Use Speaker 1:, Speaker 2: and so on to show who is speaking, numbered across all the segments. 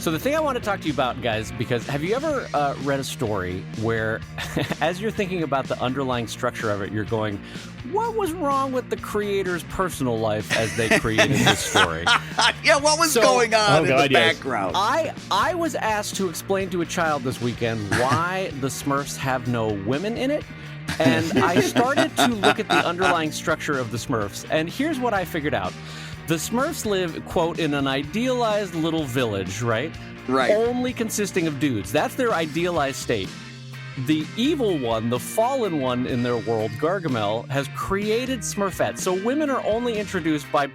Speaker 1: So the thing I want to talk to you about, guys, because have you ever read a story where, as you're thinking about the underlying structure of it, you're going, what was wrong with the creator's personal life as they created this story?
Speaker 2: Yeah, what was going on in the background?
Speaker 1: I was asked to explain to a child this weekend why the Smurfs have no women in it. And I started to look at the underlying structure of the Smurfs. And here's what I figured out. The Smurfs live, quote, in an idealized little village, right?
Speaker 2: Right.
Speaker 1: Only consisting of dudes. That's their idealized state. The evil one, the fallen one in their world, Gargamel, has created Smurfettes. So women are only introduced by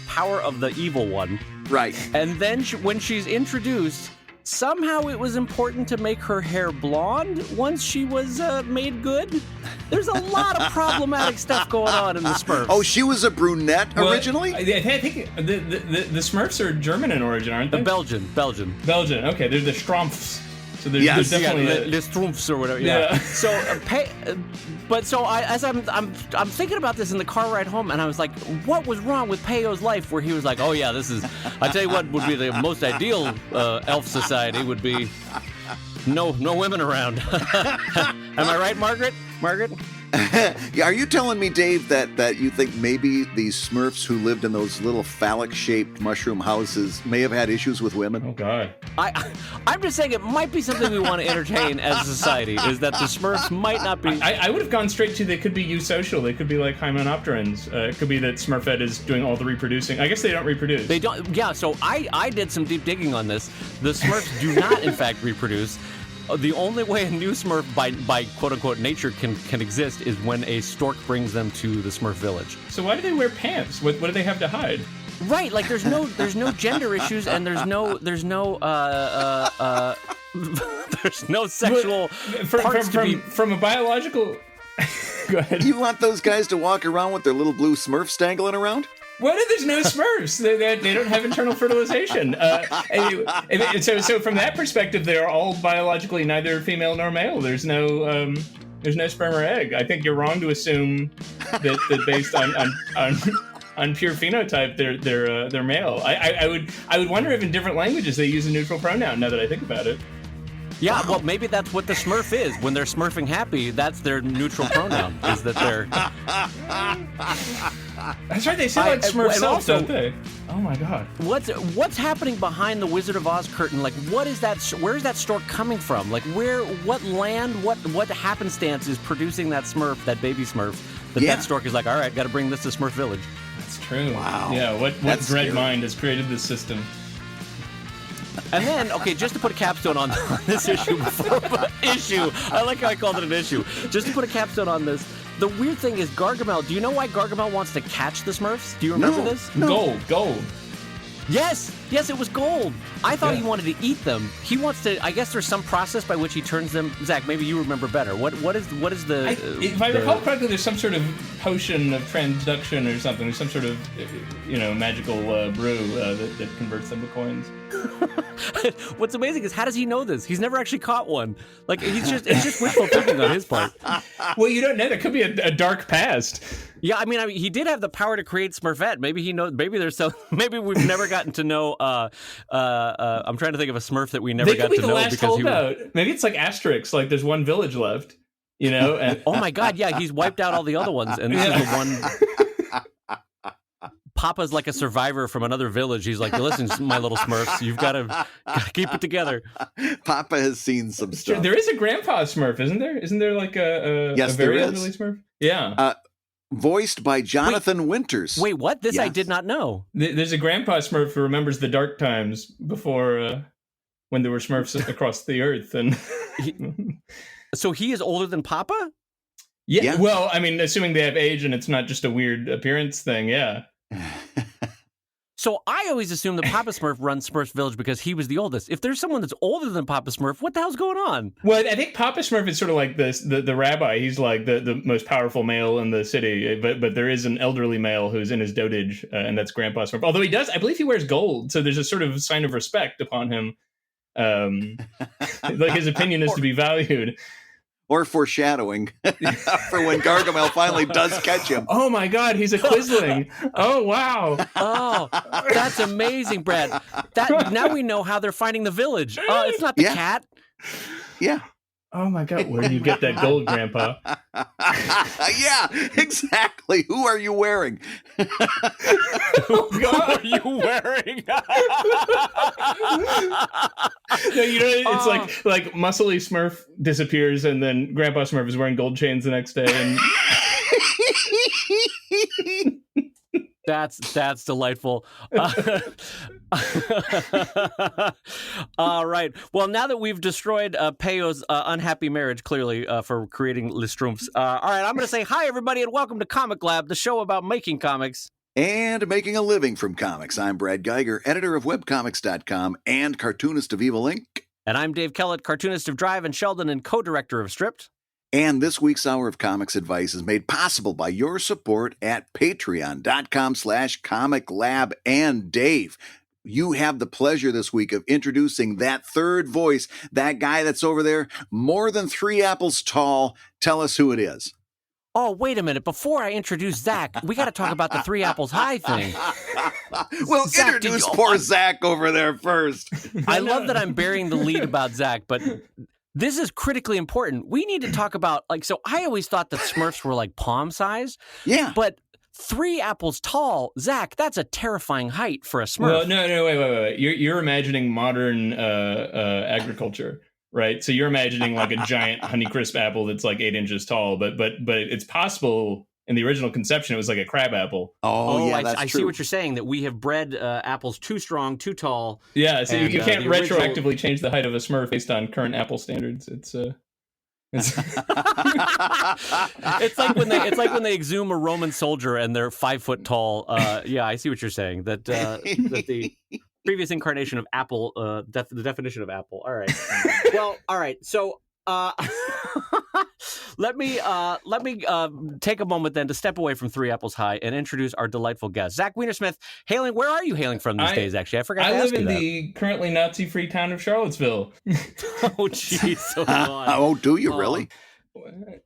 Speaker 1: power of the evil one.
Speaker 2: Right.
Speaker 1: And then when she's introduced, somehow it was important to make her hair blonde once she was made good. There's a lot of problematic stuff going on in the Smurfs.
Speaker 2: Oh, she was a brunette originally?
Speaker 3: I think the Smurfs are German in origin, aren't they?
Speaker 1: Belgian.
Speaker 3: Okay, they're the Strumpfs. So there's definitely
Speaker 1: the Strumpfs or whatever. Yeah. So, I'm thinking about this in the car ride home, and I was like, what was wrong with Peyo's life? Where he was like, oh yeah, this is. I tell you what would be the most ideal elf society would be no women around. Am I right, Margaret?
Speaker 2: Yeah, are you telling me, Dave, that you think maybe these Smurfs who lived in those little phallic-shaped mushroom houses may have had issues with women?
Speaker 3: Oh, God.
Speaker 1: I'm just saying it might be something we want to entertain as a society, is that the Smurfs might not be...
Speaker 3: I would have gone straight to they could be eusocial. They could be like hymenopterans. It could be that Smurfette is doing all the reproducing. I guess they don't reproduce.
Speaker 1: They don't... Yeah, so I did some deep digging on this. The Smurfs do not, in fact, reproduce. The only way a new Smurf by quote-unquote nature can exist is when a stork brings them to the Smurf village.
Speaker 3: So why do they wear pants? What do they have to hide?
Speaker 1: Right, like there's no gender issues and there's no sexual parts
Speaker 3: from a biological. Go ahead.
Speaker 2: You want those guys to walk around with their little blue Smurfs dangling around?
Speaker 3: What if there's no Smurfs? They don't have internal fertilization. So from that perspective, they are all biologically neither female nor male. There's no sperm or egg. I think you're wrong to assume that based on pure phenotype, they're male. I would wonder if in different languages they use a neutral pronoun. Now that I think about it.
Speaker 1: Yeah, well, maybe that's what the Smurf is. When they're Smurfing happy, that's their neutral pronoun, is that they're...
Speaker 3: That's right, they say like Smurfs also, don't they? Oh my God.
Speaker 1: What's happening behind the Wizard of Oz curtain? Like, what is that? Where is that stork coming from? Like, what land, what happenstance is producing that Smurf, that baby Smurf, that stork is like, all right, got to bring this to Smurf Village.
Speaker 3: That's true.
Speaker 2: Wow.
Speaker 3: Yeah, what dread mind has created this system?
Speaker 1: And then, okay, just to put a capstone on this issue I like how I called it an issue. Just to put a capstone on this, the weird thing is Gargamel, do you know why Gargamel wants to catch the Smurfs? Do you remember this?
Speaker 3: No. Gold.
Speaker 1: Yes, it was gold. I thought he wanted to eat them. He wants to, I guess there's some process by which he turns them. Zach, maybe you remember better. What is the...
Speaker 3: if I recall correctly, there's some sort of potion of transduction or something. There's some sort of, magical brew that converts them to coins.
Speaker 1: What's amazing is how does he know this? He's never actually caught one. Like, it's just wishful thinking on his part.
Speaker 3: Well, you don't know. That could be a dark past.
Speaker 1: Yeah, I mean, he did have the power to create Smurfette. Maybe he knows. Maybe we've never gotten to know. I'm trying to think of a Smurf that we never got to know because
Speaker 3: holdout. Maybe it's like Asterix. Like there's one village left. And...
Speaker 1: Oh my God! Yeah, he's wiped out all the other ones, and this is the one. Papa's like a survivor from another village. He's like, listen, my little Smurfs, you've got to keep it together.
Speaker 2: Papa has seen some stuff.
Speaker 3: There is a Grandpa Smurf, isn't there? Isn't there like a very elderly Smurf? Yeah.
Speaker 2: Voiced by Jonathan Winters.
Speaker 1: Wait, what? This I did not know.
Speaker 3: There's a Grandpa Smurf who remembers the dark times before when there were Smurfs across the earth. And
Speaker 1: so he is older than Papa?
Speaker 3: Yeah. Well, I mean, assuming they have age and it's not just a weird appearance thing, yeah.
Speaker 1: So I always assumed that Papa Smurf runs Smurf's Village because he was the oldest. If there's someone that's older than Papa Smurf, what the hell's going on?
Speaker 3: Well, I think Papa Smurf is sort of like the rabbi. He's like the most powerful male in the city. But there is an elderly male who's in his dotage, and that's Grandpa Smurf. Although I believe he wears gold. So there's a sort of sign of respect upon him. Like his opinion is to be valued.
Speaker 2: or foreshadowing for when Gargamel finally does catch him.
Speaker 3: Oh my God, he's a Quisling. Oh wow.
Speaker 1: Oh, that's amazing, Brad. Now we know how they're finding the village. It's not the cat.
Speaker 2: Yeah.
Speaker 3: Oh my God, where do you get that gold, Grandpa?
Speaker 2: Yeah, exactly. Who are you wearing?
Speaker 3: Oh
Speaker 1: What
Speaker 3: God.
Speaker 1: are you wearing?
Speaker 3: No, it's like muscly Smurf disappears, and then Grandpa Smurf is wearing gold chains the next day. And
Speaker 1: That's delightful. All right. Well, now that we've destroyed Peyo's unhappy marriage, clearly, for creating Le Schtroumpfs, all right, I'm going to say hi, everybody, and welcome to Comic Lab, the show about making comics.
Speaker 2: And making a living from comics. I'm Brad Geiger, editor of webcomics.com and cartoonist of Evil Inc.
Speaker 1: And I'm Dave Kellett, cartoonist of Drive and Sheldon and co-director of Stripped.
Speaker 2: And this week's Hour of Comics Advice is made possible by your support at patreon.com/comiclab. And Dave, you have the pleasure this week of introducing that third voice, that guy that's over there, more than 3 apples tall. Tell us who it is.
Speaker 1: Oh, wait a minute. Before I introduce Zach, we got to talk about the 3 apples high thing.
Speaker 2: Well,
Speaker 1: Zach,
Speaker 2: introduce poor Zach over there first.
Speaker 1: I love that I'm burying the lead about Zach, but this is critically important. We need to talk about, so I always thought that Smurfs were like palm size.
Speaker 2: Yeah.
Speaker 1: But 3 apples tall, Zach, that's a terrifying height for a Smurf.
Speaker 3: well, no, wait. You're imagining modern agriculture, right? So you're imagining like a giant Honeycrisp apple that's like 8 inches tall, but it's possible. In the original conception, it was like a crab apple.
Speaker 2: Oh, yeah, that's
Speaker 1: I
Speaker 2: true.
Speaker 1: see what you're saying, that we have bred apples too strong, too tall.
Speaker 3: Yeah, so
Speaker 1: And,
Speaker 3: you can't
Speaker 1: the original-
Speaker 3: retroactively change the height of a Smurf based on current apple standards. It's
Speaker 1: It's like when they exhume a Roman soldier and they're 5 foot tall. Yeah, I see what you're saying. That the previous incarnation of apple, the definition of apple. All right. Well, all right. So let me take a moment then to step away from 3 apples high and introduce our delightful guest, Zach Weinersmith. Where are you hailing from these days? Actually, I forgot to ask you that.
Speaker 3: I live in the currently Nazi-free town of Charlottesville.
Speaker 1: Oh, jeez. Oh, God.
Speaker 2: Oh, do you really?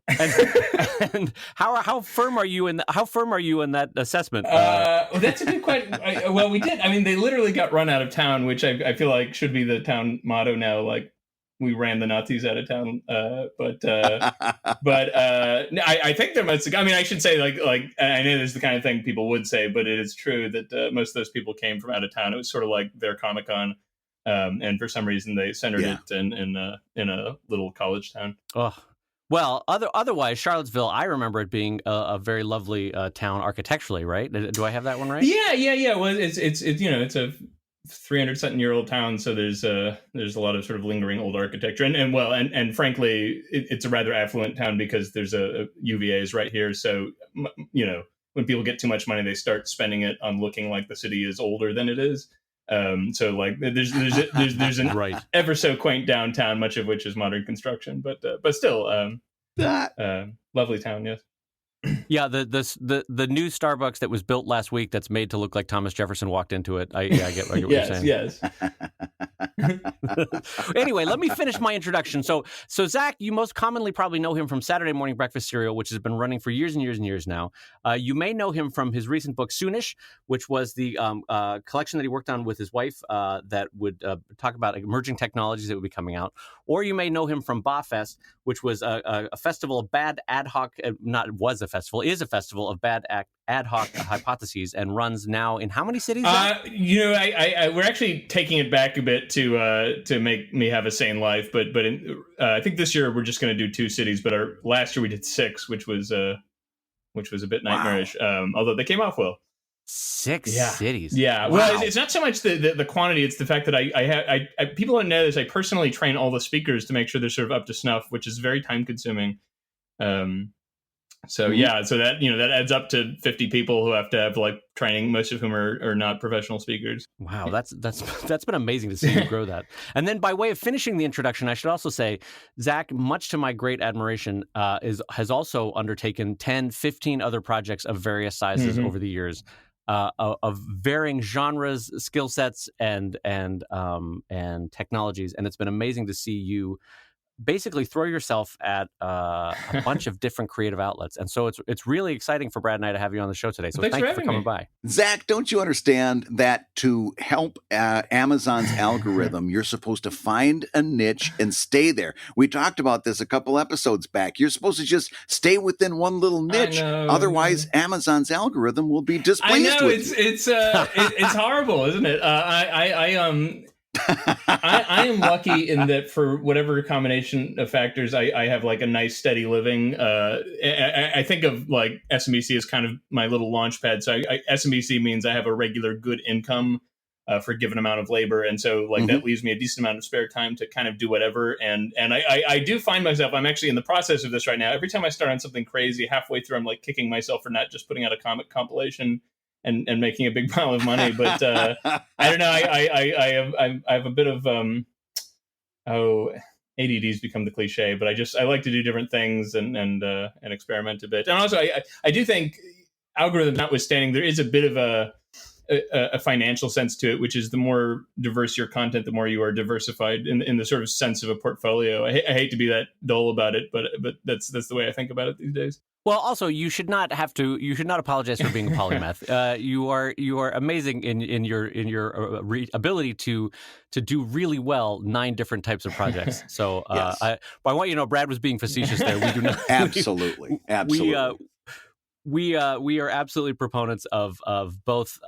Speaker 1: And how firm are you in that assessment?
Speaker 3: Well, that's a good question. Well, we did. I mean, they literally got run out of town, which I feel like should be the town motto now. Like, we ran the Nazis out of town. But I think there must. I mean, I should say like I know this is the kind of thing people would say, but it is true that most of those people came from out of town. It was sort of like their Comic-Con. And for some reason, they centered it in a little college town.
Speaker 1: Oh. Well, otherwise, Charlottesville, I remember it being a very lovely town architecturally, right? Do I have that one right?
Speaker 3: Yeah. Well, it's it's a 300-something-year-old town, so there's a lot of sort of lingering old architecture, and frankly, it's a rather affluent town because there's a UVA is right here. So when people get too much money, they start spending it on looking like the city is older than it is. So like there's an
Speaker 1: right.
Speaker 3: ever so quaint downtown, much of which is modern construction, but still lovely town. Yes.
Speaker 1: Yeah, the new Starbucks that was built last week that's made to look like Thomas Jefferson walked into it. I get what you're saying.
Speaker 3: Yes.
Speaker 1: Anyway, let me finish my introduction. So Zach, you most commonly probably know him from Saturday Morning Breakfast Cereal, which has been running for years and years and years now. You may know him from his recent book Soonish, which was the collection that he worked on with his wife that would talk about emerging technologies that would be coming out. Or you may know him from BAFest, which was a festival of bad ad hoc, is a festival of bad ad hoc hypotheses, and runs now in how many cities?
Speaker 3: We're actually taking it back a bit to make me have a sane life, but I think this year we're just going to do 2 cities. But last year we did 6, which was a bit nightmarish. Although they came off well.
Speaker 1: 6 cities.
Speaker 3: Yeah.
Speaker 1: Wow.
Speaker 3: Well, it's not so much the quantity; it's the fact that I people don't know this. I personally train all the speakers to make sure they're sort of up to snuff, which is very time consuming. So that that adds up to 50 people who have to have like training, most of whom are not professional speakers.
Speaker 1: Wow, that's been amazing to see you grow that. And then by way of finishing the introduction, I should also say, Zach, much to my great admiration, has also undertaken 10, 15 other projects of various sizes over the years, of varying genres, skill sets, and technologies. And it's been amazing to see you basically throw yourself at a bunch of different creative outlets. And so it's really exciting for Brad and I to have you on the show today. So
Speaker 3: Thanks
Speaker 1: thank
Speaker 3: for
Speaker 1: you for
Speaker 3: having
Speaker 1: coming
Speaker 3: me.
Speaker 1: by.
Speaker 2: Zach, don't you understand that to help Amazon's algorithm, you're supposed to find a niche and stay there? We talked about this a couple episodes back. You're supposed to just stay within one little niche. Otherwise, Amazon's algorithm will be displeased
Speaker 3: I know
Speaker 2: with you.
Speaker 3: it's horrible, isn't it? I am lucky in that for whatever combination of factors, I have like a nice steady living. I think of like SMBC as kind of my little launch pad. So SMBC means I have a regular good income for a given amount of labor. And so like that leaves me a decent amount of spare time to kind of do whatever. And I do find myself, I'm actually in the process of this right now. Every time I start on something crazy, halfway through, I'm like kicking myself for not just putting out a comic compilation and making a big pile of money. But I don't know. I have a bit of ADD's become the cliche, but I like to do different things and experiment a bit. And also I do think, algorithm notwithstanding, there is a bit of a financial sense to it, which is the more diverse your content, the more you are diversified in the sort of sense of a portfolio. I hate to be that dull about it, but that's the way I think about it these days.
Speaker 1: Well, also, you should not apologize for being a polymath. You are amazing in your ability to do really well 9 different types of projects. So
Speaker 2: Yes.
Speaker 1: I want you to know, Brad was being facetious there. We do not
Speaker 2: Absolutely.
Speaker 1: We are absolutely proponents of both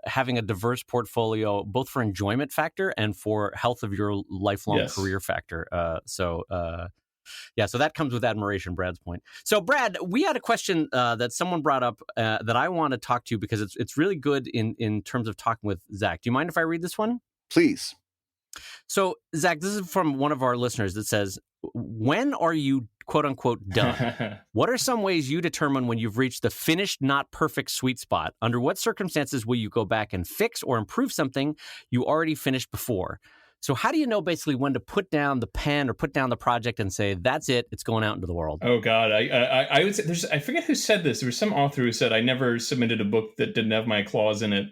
Speaker 1: having a diverse portfolio, both for enjoyment factor and for health of your lifelong career factor. So that comes with admiration, Brad's point. So, Brad, we had a question that someone brought up that I want to talk to because it's really good in terms of talking with Zach. Do you mind if I read this one?
Speaker 2: Please.
Speaker 1: So, Zach, this is from one of our listeners that says, when are you, quote unquote, done? What are some ways you determine when you've reached the finished, not perfect sweet spot? Under what circumstances will you go back and fix or improve something you already finished before? So how do you know basically when to put down the pen or put down the project and say, that's it, it's going out into the world?
Speaker 3: Oh, God. I would say I forget who said this. There was some author who said, I never submitted a book that didn't have my clause in it.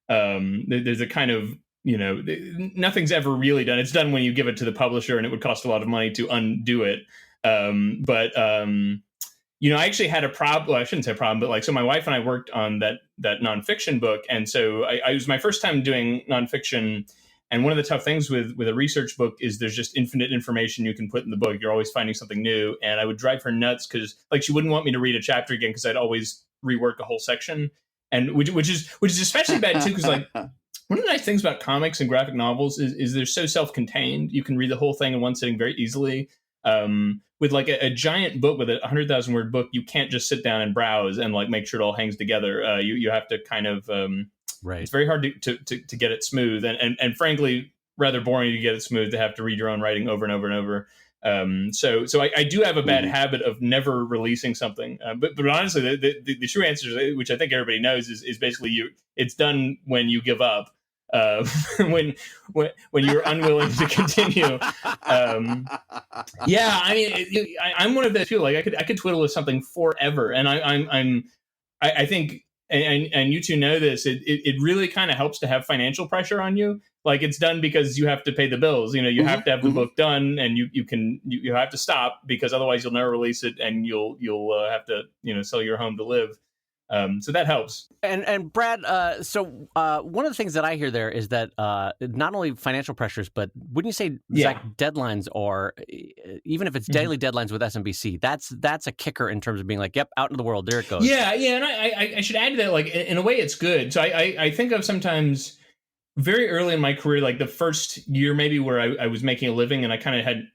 Speaker 3: There's a kind of, nothing's ever really done. It's done when you give it to the publisher and it would cost a lot of money to undo it. But I actually had a problem. Well, I shouldn't say problem, but so my wife and I worked on that nonfiction book. And so I was my first time doing nonfiction. And one of the tough things with a research book is there's just infinite information you can put in the book. You're always finding something new. And I would drive her nuts because she wouldn't want me to read a chapter again because I'd always rework a whole section. And which is especially bad too, because one of the nice things about comics and graphic novels is they're so self-contained. You can read the whole thing in one sitting very easily. With a giant book, with a 100,000 word book, you can't just sit down and browse and make sure it all hangs together. You have to kind of
Speaker 1: right.
Speaker 3: It's very hard to get it smooth, and frankly, rather boring to get it smooth to have to read your own writing over and over and over. So I do have a bad habit of never releasing something. But honestly, the true answer, which I think everybody knows, is basically it's done when you give up. When you're unwilling to continue. I'm one of those people. I could twiddle with something forever, and I think, and you two know this. It really kind of helps to have financial pressure on you. It's done because you have to pay the bills. You have to have the book done, and you have to stop because otherwise you'll never release it, and you'll have to sell your home to live. So that helps.
Speaker 1: And Brad, one of the things that I hear there is that not only financial pressures, but wouldn't you say, Zach, deadlines are, even if it's daily deadlines with SMBC, that's a kicker in terms of being yep, out into the world, there it goes.
Speaker 3: Yeah, and I should add to that, in a way, it's good. So I think of sometimes very early in my career, the first year maybe where I was making a living and I kind of had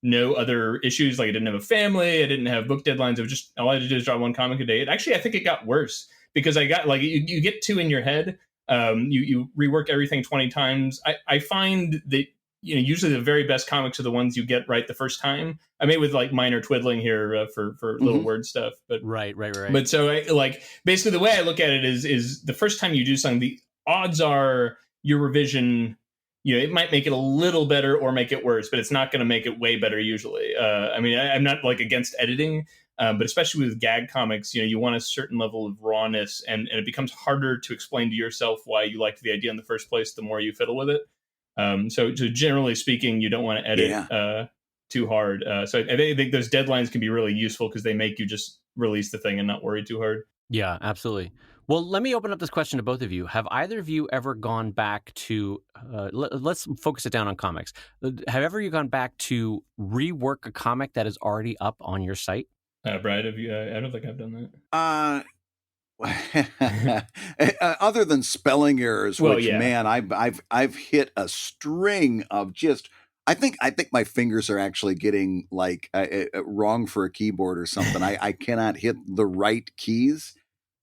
Speaker 3: no other issues. I didn't have a family. I didn't have book deadlines. It was just, all I had to do is draw one comic a day. I think it got worse because I got you get 2 in your head. You rework everything 20 times. I find that, usually the very best comics are the ones you get right the first time. I mean, with minor twiddling here for little word stuff, but
Speaker 1: right.
Speaker 3: But so basically the way I look at it is the first time you do something, the odds are your revision, it might make it a little better or make it worse, but it's not going to make it way better usually. I'm not against editing, but especially with gag comics, you want a certain level of rawness, and it becomes harder to explain to yourself why you liked the idea in the first place the more you fiddle with it. So generally speaking, you don't want to edit too hard. So I think those deadlines can be really useful because they make you just release the thing and not worry too hard.
Speaker 1: Yeah, absolutely. Well, let me open up this question to both of you. Have either of you ever gone back to, let's focus it down on comics. Have ever you gone back to rework a comic that is already up on your site?
Speaker 3: Brad, have you? I don't think I've done
Speaker 2: Uh, other than spelling errors,
Speaker 3: Well,
Speaker 2: which
Speaker 3: yeah.
Speaker 2: man, I've hit a string of just. I think my fingers are actually getting like wrong for a keyboard or something. I cannot hit the right keys.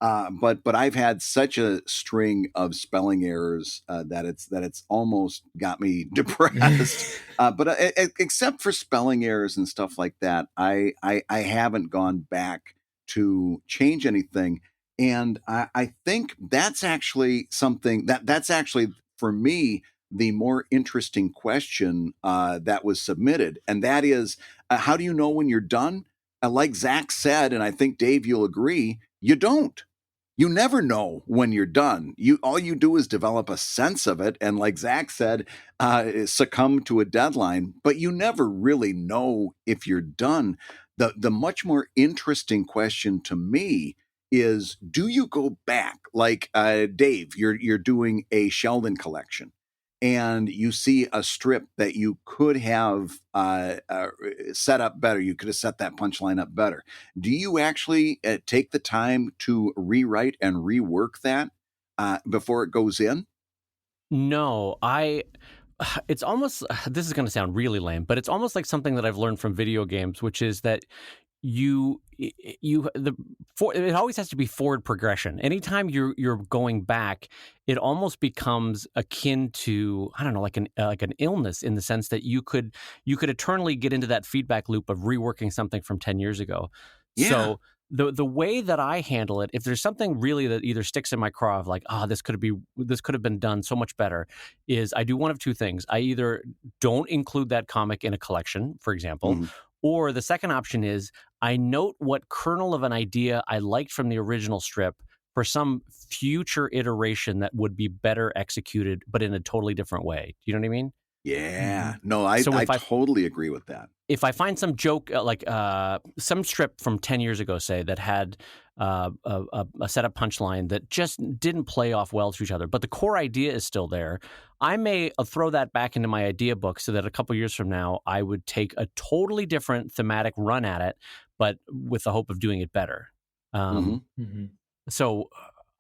Speaker 2: But I've had such a string of spelling errors that it's almost got me depressed. Except for spelling errors and stuff like that, I haven't gone back to change anything. And I think that's actually something that's actually for me the more interesting question that was submitted, and that is, how do you know when you're done? Like Zach said, and I think Dave, you'll agree, you don't. You never know when you're done. All you do is develop a sense of it, and like Zach said, succumb to a deadline. But you never really know if you're done. The much more interesting question to me is: do you go back, like Dave? You're doing a Sheldon collection, and you see a strip that you could have set up better. You could have set that punchline up better. Do you actually take the time to rewrite and rework that before it goes in?
Speaker 1: No, it's almost, this is going to sound really lame, but it's almost like something that I've learned from video games, which is that it always has to be forward progression. Anytime you're going back, it almost becomes akin to, I don't know, like an illness, in the sense that you could eternally get into that feedback loop of reworking something from 10 years ago.
Speaker 2: Yeah.
Speaker 1: So the way that I handle it, if there's something really that either sticks in my craw of like, this could have been done so much better, is I do one of two things. I either don't include that comic in a collection, for example,
Speaker 2: Mm-hmm.
Speaker 1: or the second option is I note what kernel of an idea I liked from the original strip for some future iteration that would be better executed, but in a totally different way. Do you know what I mean?
Speaker 2: Yeah. No, I
Speaker 1: So if I
Speaker 2: totally agree with that.
Speaker 1: If I find some joke, like some strip from 10 years ago, say, that had a setup punchline that just didn't play off well to each other, but the core idea is still there, I may throw that back into my idea book so that a couple years from now, I would take a totally different thematic run at it, but with the hope of doing it better. So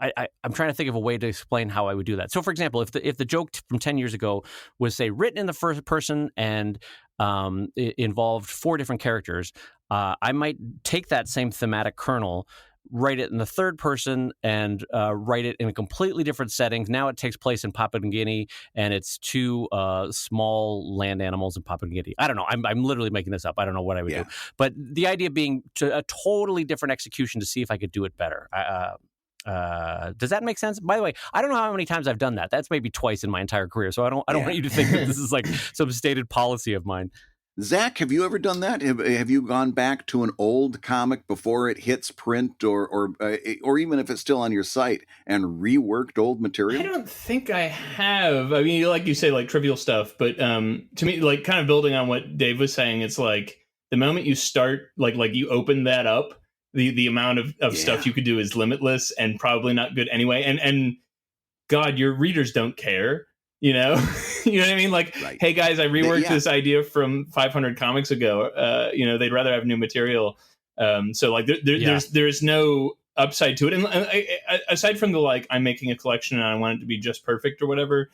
Speaker 1: I'm trying to think of a way to explain how I would do that. So, for example, if the joke from 10 years ago was, say, written in the first person and it involved 4 different characters, I might take that same thematic kernel, write it in the third person, and write it in a completely different setting. Now it takes place in Papua New Guinea, and it's 2 small land animals in Papua New Guinea. I don't know. I'm literally making this up. I don't know what I would do. But the idea being a totally different execution to see if I could do it better. Does that make sense? By the way, I don't know how many times I've done that. That's maybe twice in my entire career. So I don't want you to think that this is like some stated policy of mine.
Speaker 2: Zach, have you ever done that? Have you gone back to an old comic before it hits print, or even if it's still on your site, and reworked old material?
Speaker 3: I don't think I have. I mean, like you say, like trivial stuff, but to me, like kind of building on what Dave was saying, it's like the moment you start, like you open that up, the amount of stuff you could do is limitless and probably not good anyway. And God, your readers don't care. You know what I mean? Like, hey guys, I reworked this idea from 500 comics ago. They'd rather have new material. So like, there's no upside to it. And aside from the like, I'm making a collection and I want it to be just perfect or whatever,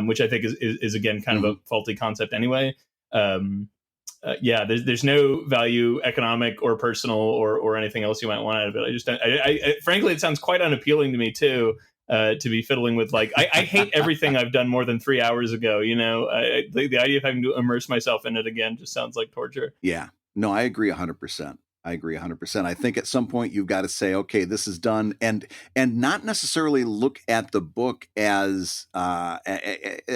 Speaker 3: which I think is again kind of a faulty concept anyway. There's no value, economic or personal or anything else you might want out of it. I frankly, it sounds quite unappealing to me too. To be fiddling with, like, I hate everything I've done more than 3 hours ago. The idea of having to immerse myself in it again just sounds like torture.
Speaker 2: Yeah, no, I agree 100%. I think at some point you've got to say, okay, this is done, and not necessarily look at the book as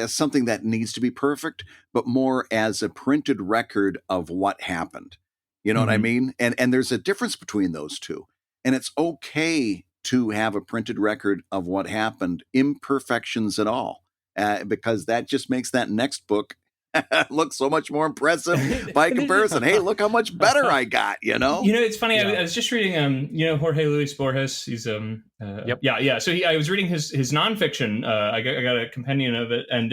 Speaker 2: something that needs to be perfect, but more as a printed record of what happened. You know what I mean? And there's a difference between those two, and it's okay to have a printed record of what happened, imperfections at all, because that just makes that next book looks so much more impressive by comparison. Hey, look how much better I got,
Speaker 3: It's funny. Yeah. I was just reading, Jorge Luis Borges. He's,
Speaker 1: Yep.
Speaker 3: Yeah. So I was reading his nonfiction. I got a compendium of it. And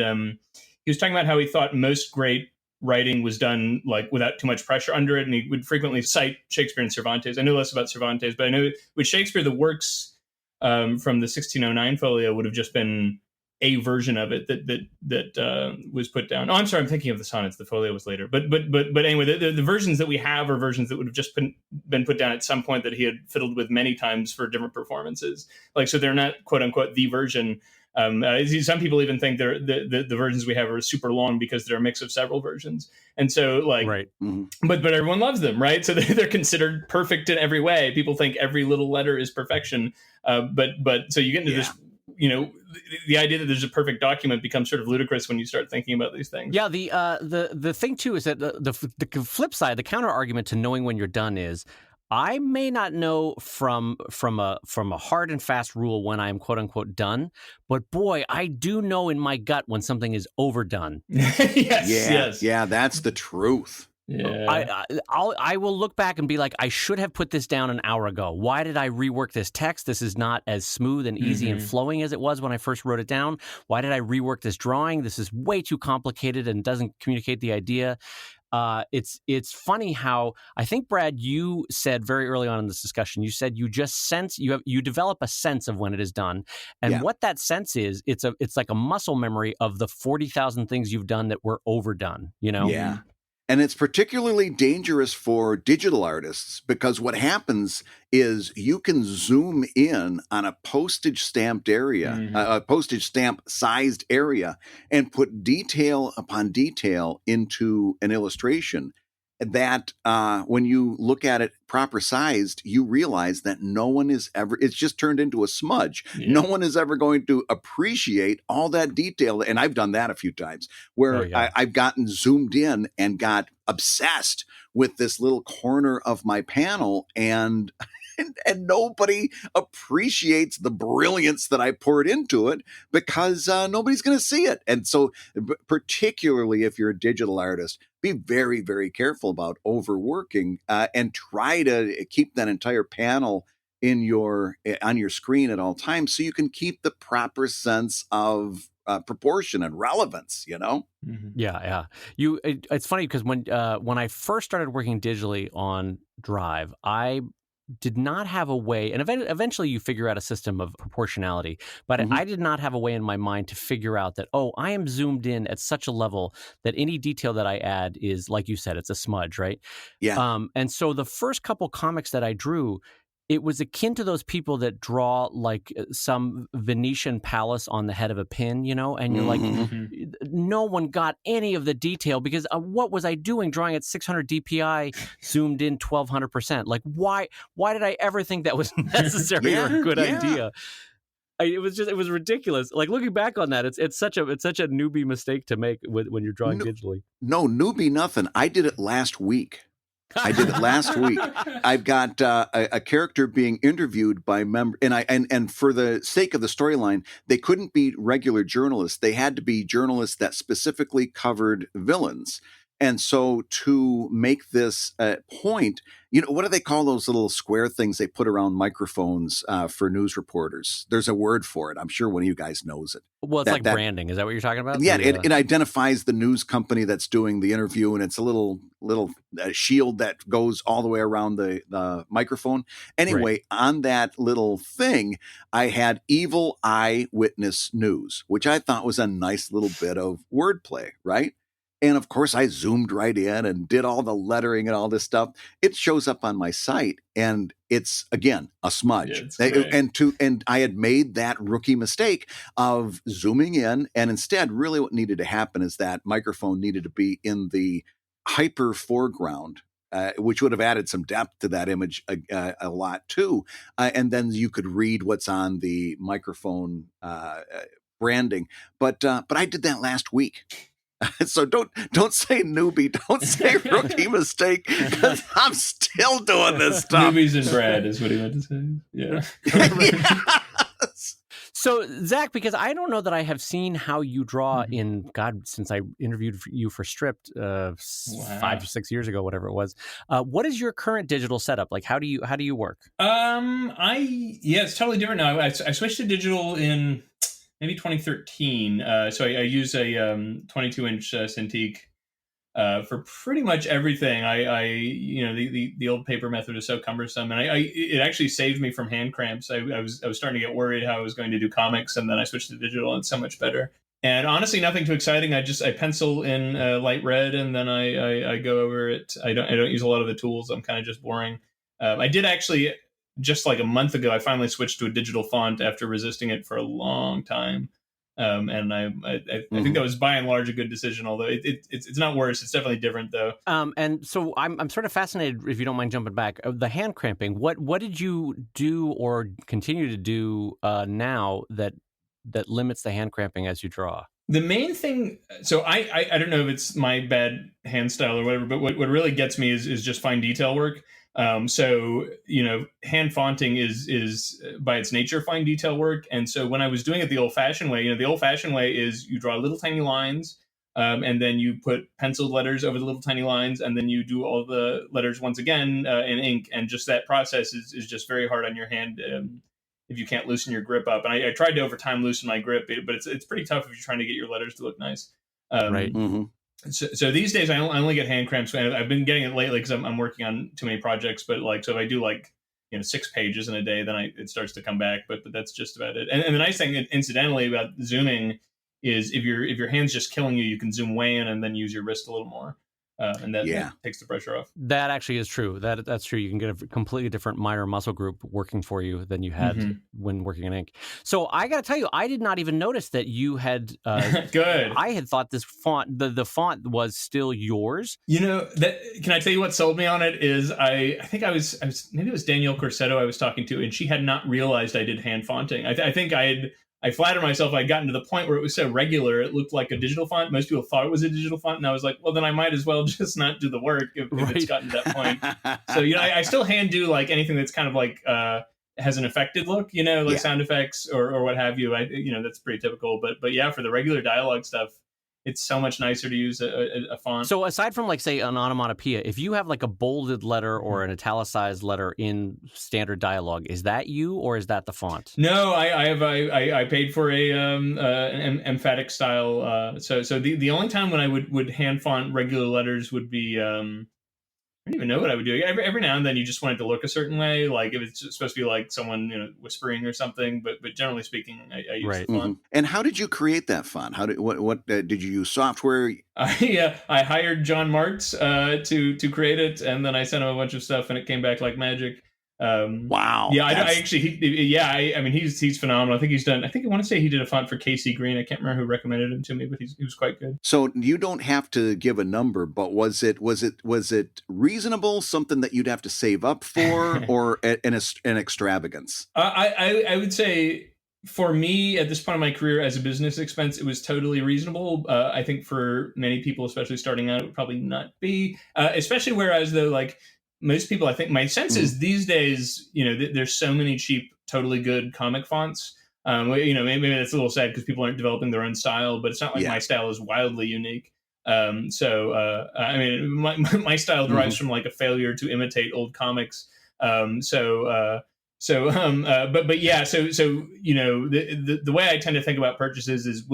Speaker 3: he was talking about how he thought most great writing was done like without too much pressure under it. And he would frequently cite Shakespeare and Cervantes. I know less about Cervantes, but I know with Shakespeare, the works from the 1609 folio would have just been a version of it that was put down. Oh, I'm sorry, I'm thinking of the sonnets. The folio was later, but anyway, the versions that we have are versions that would have just been put down at some point that he had fiddled with many times for different performances. Like, so they're not quote unquote the version. Some people even think the versions we have are super long because they're a mix of several versions, and so like,
Speaker 1: right.
Speaker 3: Mm-hmm. But everyone loves them, right? So they're considered perfect in every way. People think every little letter is perfection, but so you get into this. The idea that there's a perfect document becomes sort of ludicrous when you start thinking about these things.
Speaker 1: Yeah, the thing too is that the flip side, the counter argument to knowing when you're done is, I may not know from a hard and fast rule when I'm quote unquote done, but boy, I do know in my gut when something is overdone.
Speaker 3: Yes.
Speaker 2: Yeah, that's the truth.
Speaker 3: Yeah.
Speaker 1: I will look back and be like, I should have put this down an hour ago. Why did I rework this text? This is not as smooth and easy and flowing as it was when I first wrote it down. Why did I rework this drawing? This is way too complicated and doesn't communicate the idea. It's funny how I think, Brad, you said very early on in this discussion, you said you just sense you develop a sense of when it is done, and what that sense is, it's like a muscle memory of the 40,000 things you've done that were overdone.
Speaker 2: Yeah. And it's particularly dangerous for digital artists because what happens is you can zoom in on a postage stamped area, a postage stamp sized area, and put detail upon detail into an illustration that when you look at it proper sized, you realize that no one is ever, it's just turned into a smudge. Yeah. No one is ever going to appreciate all that detail. And I've done that a few times where I've gotten zoomed in and got obsessed with this little corner of my panel and nobody appreciates the brilliance that I poured into it because nobody's going to see it. And so particularly if you're a digital artist, be very, very careful about overworking and try to keep that entire panel on your screen at all times so you can keep the proper sense of proportion and relevance,
Speaker 1: Yeah. It's funny because when I first started working digitally on Drive, I did not have a way, and eventually you figure out a system of proportionality, but I did not have a way in my mind to figure out that, I am zoomed in at such a level that any detail that I add is, like you said, it's a smudge, right?
Speaker 2: Yeah.
Speaker 1: And so the first couple comics that I drew, it was akin to those people that draw like some Venetian palace on the head of a pin, and you're like, no one got any of the detail because what was I doing drawing at 600 DPI zoomed in 1200%? Like, why did I ever think that was necessary or a good idea? It was ridiculous. Like looking back on that, it's such a newbie mistake to make when you're drawing digitally.
Speaker 2: No, newbie nothing. I did it last week. I've got a character being interviewed by and for the sake of the storyline, they couldn't be regular journalists. They had to be journalists that specifically covered villains. And so to make this point, what do they call those little square things they put around microphones for news reporters? There's a word for it. I'm sure one of you guys knows it.
Speaker 1: Well, it's like branding. Is that what you're talking about?
Speaker 2: Yeah, it identifies the news company that's doing the interview, and it's a little shield that goes all the way around the microphone. Anyway, on that little thing, I had Evil Eye Witness News, which I thought was a nice little bit of wordplay, right? And of course, I zoomed right in and did all the lettering and all this stuff. It shows up on my site, and it's again a smudge. And I had made that rookie mistake of zooming in, and instead, really, what needed to happen is that microphone needed to be in the hyper foreground, which would have added some depth to that image a lot too. And then you could read what's on the microphone branding. But I did that last week. So don't say newbie, don't say rookie mistake, because I'm still doing this stuff.
Speaker 3: Newbies and Brad is what he meant to say. Yeah.
Speaker 2: Yes.
Speaker 1: So, Zach, because I don't know that I have seen how you draw in, God, since I interviewed you for Stripped 5 or 6 years ago, whatever it was. What is your current digital setup? Like, how do you work?
Speaker 3: It's totally different now. I switched to digital in maybe 2013. So I use a 22-inch Cintiq for pretty much everything. The old paper method is so cumbersome, and it actually saved me from hand cramps. I was starting to get worried how I was going to do comics, and then I switched to digital, and it's so much better. And honestly, nothing too exciting. I pencil in light red, and then I go over it. I don't use a lot of the tools. I'm kind of just boring. I did actually just like a month ago. I finally switched to a digital font after resisting it for a long time. And I think that was by and large a good decision, although it's not worse. It's definitely different though.
Speaker 1: And so I'm sort of fascinated, if you don't mind jumping back, the hand cramping. What did you do or continue to do now that limits the hand cramping as you draw?
Speaker 3: The main thing, so I don't know if it's my bad hand style or whatever, but what really gets me is just fine detail work. So, hand fonting is by its nature fine detail work. And so when I was doing it the old fashioned way, the old fashioned way is you draw little tiny lines, and then you put penciled letters over the little tiny lines, and then you do all the letters once again in ink. And just that process is just very hard on your hand if you can't loosen your grip up. And I tried to over time loosen my grip, but it's pretty tough if you're trying to get your letters to look nice.
Speaker 1: Right. Mm-hmm.
Speaker 3: So these days I only get hand cramps. I've been getting it lately because I'm working on too many projects. But so if I do 6 pages in a day, then it starts to come back. But that's just about it. And the nice thing, incidentally, about zooming is if your hand's just killing you, you can zoom way in and then use your wrist a little more. And that takes the pressure off.
Speaker 1: That actually is true. That's true. You can get a completely different minor muscle group working for you than you had when working in ink. So I got to tell you, I did not even notice that you had.
Speaker 3: Good.
Speaker 1: I had thought this font, the font was still yours.
Speaker 3: Can I tell you what sold me on it? Is I think I was maybe it was Danielle Corsetto I was talking to, and she had not realized I did hand fonting. I think I flatter myself I'd gotten to the point where it was so regular, it looked like a digital font. Most people thought it was a digital font, and I was like, well, then I might as well just not do the work if it's gotten to that point. So, I still hand do anything that's kind of has an affected look, sound effects or what have you. That's pretty typical. But yeah, for the regular dialogue stuff, it's so much nicer to use a font.
Speaker 1: So aside from say an onomatopoeia, if you have a bolded letter or an italicized letter in standard dialogue, is that you or is that the font?
Speaker 3: No, I paid for an emphatic style. So the only time when I would hand font regular letters would be I don't even know what I would do. Every now and then you just want it to look a certain way, like if it's supposed to be someone whispering or something. But generally speaking, I use the font.
Speaker 2: Mm-hmm. And how did you create that font? What did you use software?
Speaker 3: I hired John Martz to create it, and then I sent him a bunch of stuff, and it came back like magic.
Speaker 2: Wow.
Speaker 3: Yeah, I mean, he's phenomenal. I want to say he did a font for KC Green. I can't remember who recommended him to me, but he was quite good.
Speaker 2: So you don't have to give a number, but was it reasonable? Something that you'd have to save up for, or an extravagance?
Speaker 3: I would say for me at this point in my career as a business expense, it was totally reasonable. I think for many people, especially starting out, it would probably not be. Especially whereas though, most people, I think my sense is these days, there's so many cheap, totally good comic fonts. Maybe that's a little sad because people aren't developing their own style, but it's not like my style is wildly unique. I mean, my style derives from a failure to imitate old comics. The way I tend to think about purchases is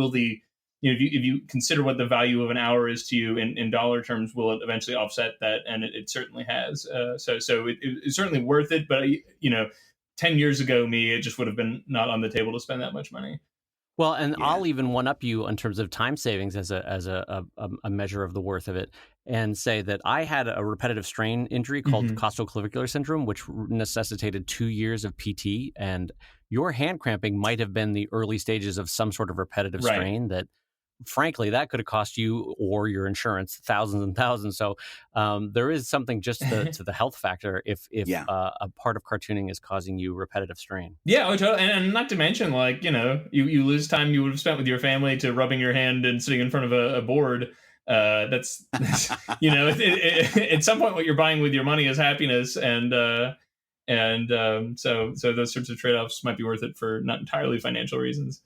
Speaker 3: if you consider what the value of an hour is to you in dollar terms, will it eventually offset that? And it certainly has. So it's certainly worth it. But 10 years ago, it just would have been not on the table to spend that much money.
Speaker 1: Well, and I'll even one up you in terms of time savings as a measure of the worth of it, and say that I had a repetitive strain injury called costoclavicular syndrome, which necessitated 2 years of PT. And your hand cramping might have been the early stages of some sort of repetitive strain that, frankly, that could have cost you or your insurance thousands and thousands. So there is something just to the health factor if a part of cartooning is causing you repetitive strain.
Speaker 3: Yeah, totally. And not to mention, you lose time you would have spent with your family to rubbing your hand and sitting in front of a board. That's at some point what you're buying with your money is happiness, and And so those sorts of trade-offs might be worth it for not entirely financial reasons.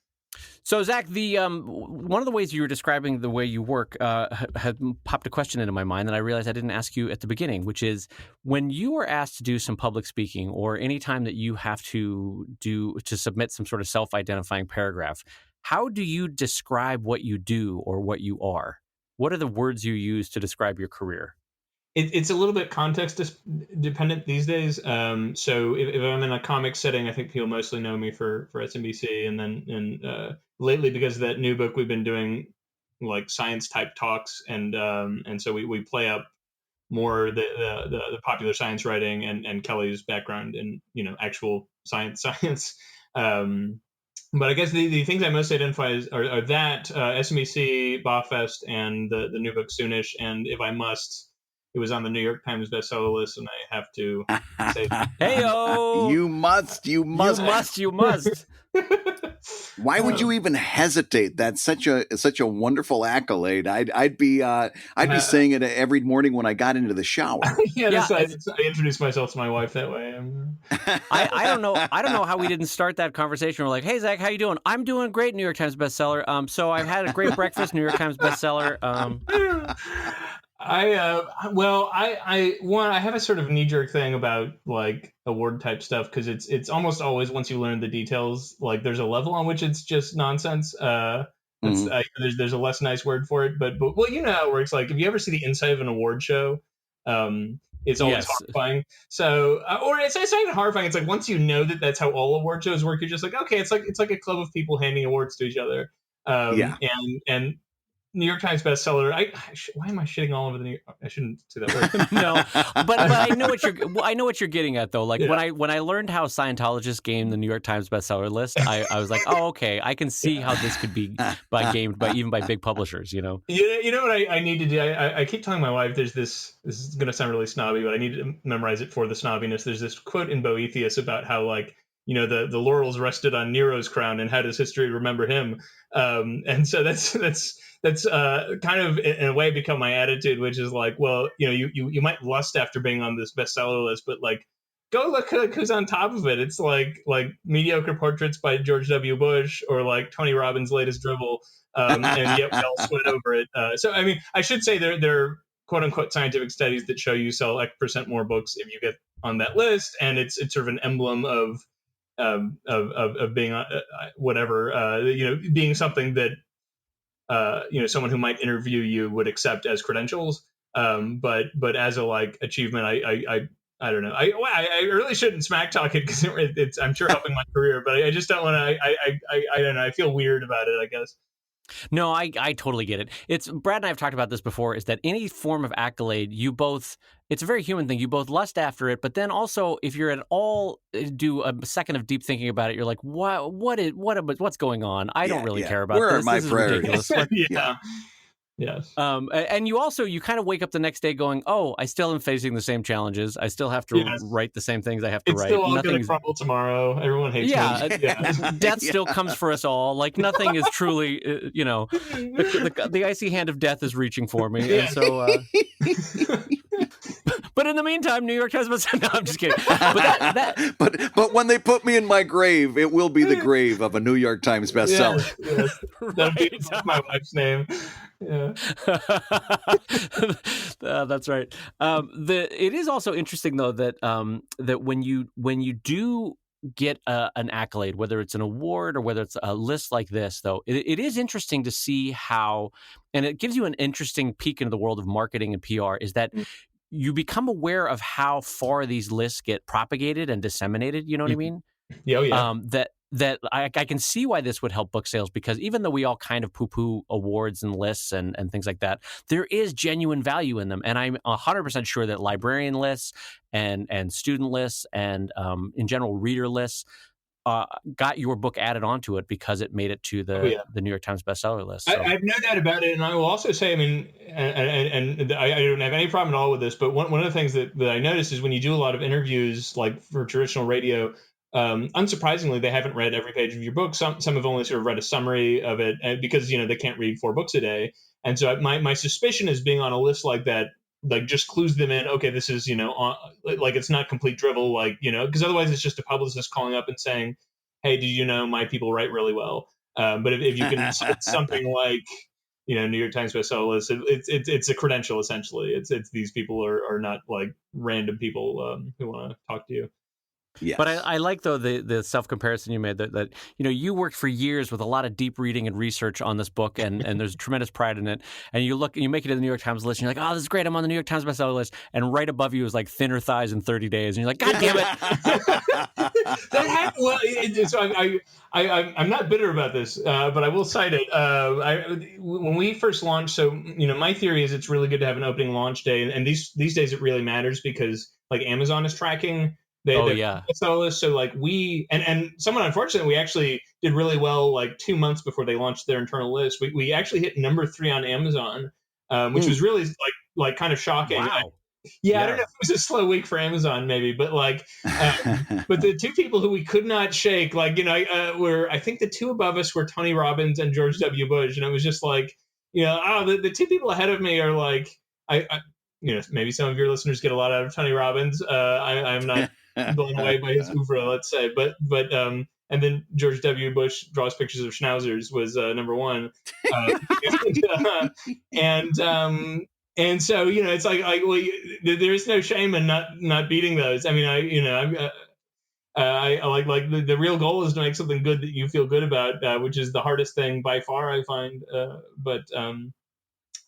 Speaker 1: So, Zach, the one of the ways you were describing the way you work had popped a question into my mind that I realized I didn't ask you at the beginning, which is when you are asked to do some public speaking or any time that you have to submit some sort of self-identifying paragraph, how do you describe what you do or what you are? What are the words you use to describe your career?
Speaker 3: It's a little bit context dependent these days. So if I'm in a comic setting, I think people mostly know me for SMBC, and lately because of that new book, we've been doing like science type talks, and so we play up more the popular science writing and Kelly's background in actual science. But I guess the things I most identify are that SMBC, BAFest, and the new book Soonish, and if I must. It was on the New York Times bestseller list, and I have to say,
Speaker 1: Hey-o!
Speaker 2: You must.
Speaker 1: You must.
Speaker 2: Why would you even hesitate? That's such a wonderful accolade. I'd be saying it every morning when I got into the shower.
Speaker 3: I introduced myself to my wife that way.
Speaker 1: I don't know how we didn't start that conversation. We're like, hey, Zach, how you doing? I'm doing great, New York Times bestseller. So I've had a great breakfast, New York Times bestseller.
Speaker 3: I have a sort of knee-jerk thing about like award type stuff because it's almost always once you learn the details, like there's a level on which it's just nonsense. There's a less nice word for it, but well, you know how it works. Like if you ever see the inside of an award show, it's always horrifying. So, or it's not even horrifying. It's like once you know that that's how all award shows work, you're just like, okay, it's like a club of people handing awards to each other. And New York Times bestseller. Why am I shitting all over the New York? I shouldn't say that word.
Speaker 1: No, but I know what you're getting at though. Like when I learned how Scientologists game the New York Times bestseller list, I was like, oh, okay, I can see how this could be gamed even by big publishers. You know
Speaker 3: what I need to do. I keep telling my wife there's this. This is going to sound really snobby, but I need to memorize it for the snobbiness. There's this quote in Boethius about how like. The laurels rested on Nero's crown, and how does history remember him? And so that's kind of in a way become my attitude, which is like, well, you might lust after being on this bestseller list, but like, go look who's on top of it. It's like mediocre portraits by George W. Bush or like Tony Robbins' latest dribble, and yet we all sweat over it. So I mean, I should say there are quote unquote scientific studies that show you sell X% more books if you get on that list, and it's sort of an emblem of being whatever being something that someone who might interview you would accept as credentials, but as a like achievement, I don't know. I really shouldn't smack talk it because it's I'm sure helping my career, but I just don't want to. I don't know. I feel weird about it, I guess.
Speaker 1: No, I totally get it. It's Brad and I have talked about this before, is that any form of accolade, it's a very human thing. You both lust after it, but then also if you're at all do a second of deep thinking about it, you're like, what's going on? I don't really care about
Speaker 2: this.
Speaker 1: Where are my
Speaker 2: priorities?
Speaker 3: Yeah. Yes.
Speaker 1: And you kind of wake up the next day going, oh, I still am facing the same challenges. I still have to write the same things I have to write.
Speaker 3: It's still all going to crumble tomorrow. Everyone hates me.
Speaker 1: Death still comes for us all. Like nothing is truly, the icy hand of death is reaching for me. Yeah. And so, but in the meantime, New York Times bestseller. No, I'm just kidding.
Speaker 2: But when they put me in my grave, it will be the grave of a New York Times bestseller.
Speaker 3: Yes. That'll be my wife's name. Yeah.
Speaker 1: That's right. It is also interesting though that that when you do get an accolade, whether it's an award or whether it's a list like this, though, it is interesting to see how, and it gives you an interesting peek into the world of marketing and PR, is that you become aware of how far these lists get propagated and disseminated. You know what I mean?
Speaker 3: Yeah.
Speaker 1: That I can see why this would help book sales, because even though we all kind of poo-poo awards and lists and things like that, there is genuine value in them. And I'm 100% sure that librarian lists and student lists and in general reader lists got your book added onto it because it made it to the New York Times bestseller list. So.
Speaker 3: I have no doubt about it. And I will also say, I mean, and I don't have any problem at all with this, but one of the things that I noticed is when you do a lot of interviews, like for traditional radio, unsurprisingly, they haven't read every page of your book. Some have only sort of read a summary of it because, they can't read 4 books a day. And so my suspicion is being on a list like that like just clues them in. Okay, this is, like it's not complete drivel, like, because otherwise it's just a publicist calling up and saying, hey, did you know my people write really well? But if you can cite something like, New York Times bestseller list, it's a credential essentially. It's these people are not like random people who want to talk to you.
Speaker 2: Yes.
Speaker 1: But I like, though, the self-comparison you made, that you worked for years with a lot of deep reading and research on this book, and there's tremendous pride in it. And you look and you make it to the New York Times list, and you're like, oh, this is great, I'm on the New York Times bestseller list. And right above you is like thinner thighs in 30 days. And you're like, God damn it.
Speaker 3: That happened. Well, so I'm not bitter about this, but I will cite it. When we first launched, so, my theory is it's really good to have an opening launch day. And these days it really matters because like Amazon is tracking bestseller list. So like and somewhat unfortunately, we actually did really well like 2 months before they launched their internal list. We actually hit number 3 on Amazon, which was really like kind of shocking.
Speaker 1: Wow.
Speaker 3: I don't know if it was a slow week for Amazon, maybe, but like, but the two people who we could not shake, like, were, I think the two above us were Tony Robbins and George W. Bush, and it was just like, the two people ahead of me are like, maybe some of your listeners get a lot out of Tony Robbins. I'm not blown away by his oeuvre, let's say, but and then George W. Bush draws pictures of schnauzers was number 1, and so it's like well, there's no shame in not beating those. I mean, I like the real goal is to make something good that you feel good about, which is the hardest thing by far, I find. But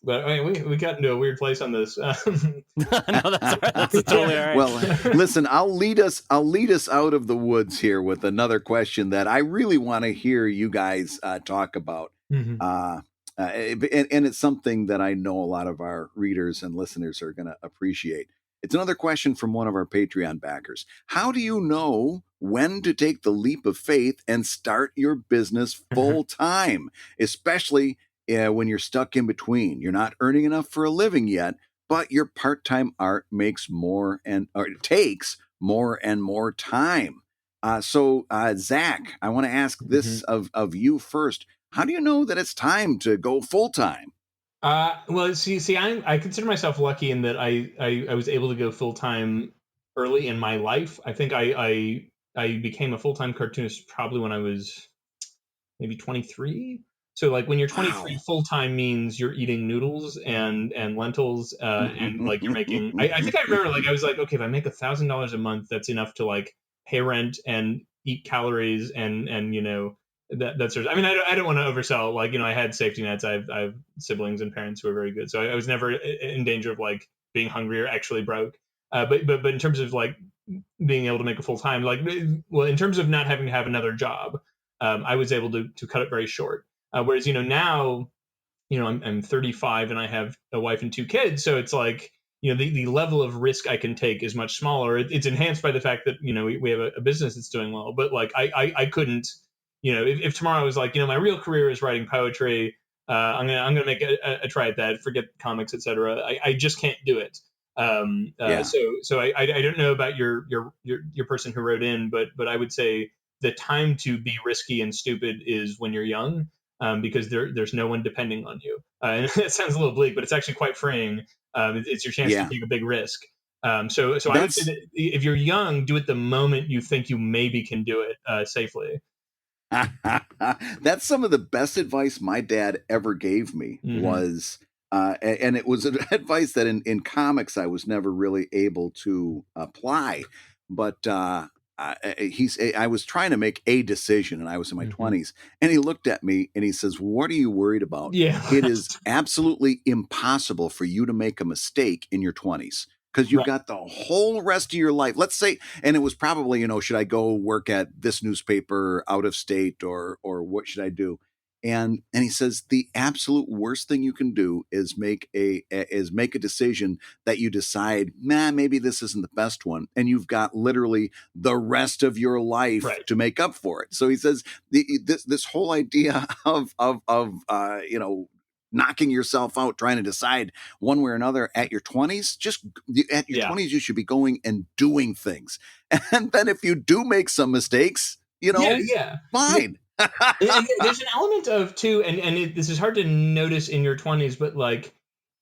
Speaker 3: I mean, we got into a weird place on this.
Speaker 1: No, that's totally all right.
Speaker 2: Well, listen, I'll lead us out of the woods here with another question that I really want to hear you guys talk about.
Speaker 3: Mm-hmm.
Speaker 2: And it's something that I know a lot of our readers and listeners are going to appreciate. It's another question from one of our Patreon backers. How do you know when to take the leap of faith and start your business full time, especially when you're stuck in between? You're not earning enough for a living yet, but your part-time art takes more and more time. So Zach, I want to ask this of you first. How do you know that it's time to go full time?
Speaker 3: Well, see, I consider myself lucky in that I was able to go full time early in my life. I think I became a full time cartoonist probably when I was maybe 23. So like when you're 23, full time means you're eating noodles and lentils and like you're making. I think I remember like I was like, okay, if I make $1,000 a month, that's enough to like pay rent and eat calories and that sort of. I mean, I don't want to oversell. Like, I had safety nets. I have siblings and parents who are very good, so I was never in danger of like being hungry or actually broke. But in terms of like being able to make a full time, like, well, in terms of not having to have another job, I was able to cut it very short. Whereas now, I'm 35 and I have a wife and 2 kids, so it's like the level of risk I can take is much smaller. It's enhanced by the fact that we have a business that's doing well, but like I couldn't. If tomorrow I was like, my real career is writing poetry, I'm gonna make a try at that. Forget comics, etc. I just can't do it. So I don't know about your person who wrote in, but I would say the time to be risky and stupid is when you're young, because there's no one depending on you. And it sounds a little bleak, but it's actually quite freeing. It's your chance to take a big risk. So I would say that if you're young, do it the moment you think you maybe can do it safely.
Speaker 2: That's some of the best advice my dad ever gave me was, and it was advice that in comics I was never really able to apply. But I was trying to make a decision, and I was in my 20s, and he looked at me and he says, "What are you worried about?
Speaker 3: Yeah.
Speaker 2: It is absolutely impossible for you to make a mistake in your 20s. Because you've got the whole rest of your life. Let's say, and it was probably, should I go work at this newspaper out of state or what should I do? And he says the absolute worst thing you can do is make a decision that you decide, maybe this isn't the best one, and you've got literally the rest of your life to make up for it. So he says this whole idea of knocking yourself out, trying to decide one way or another at your 20s, at your 20s, you should be going and doing things. And then if you do make some mistakes, fine.
Speaker 3: And there's an element of too, and this is hard to notice in your 20s, but like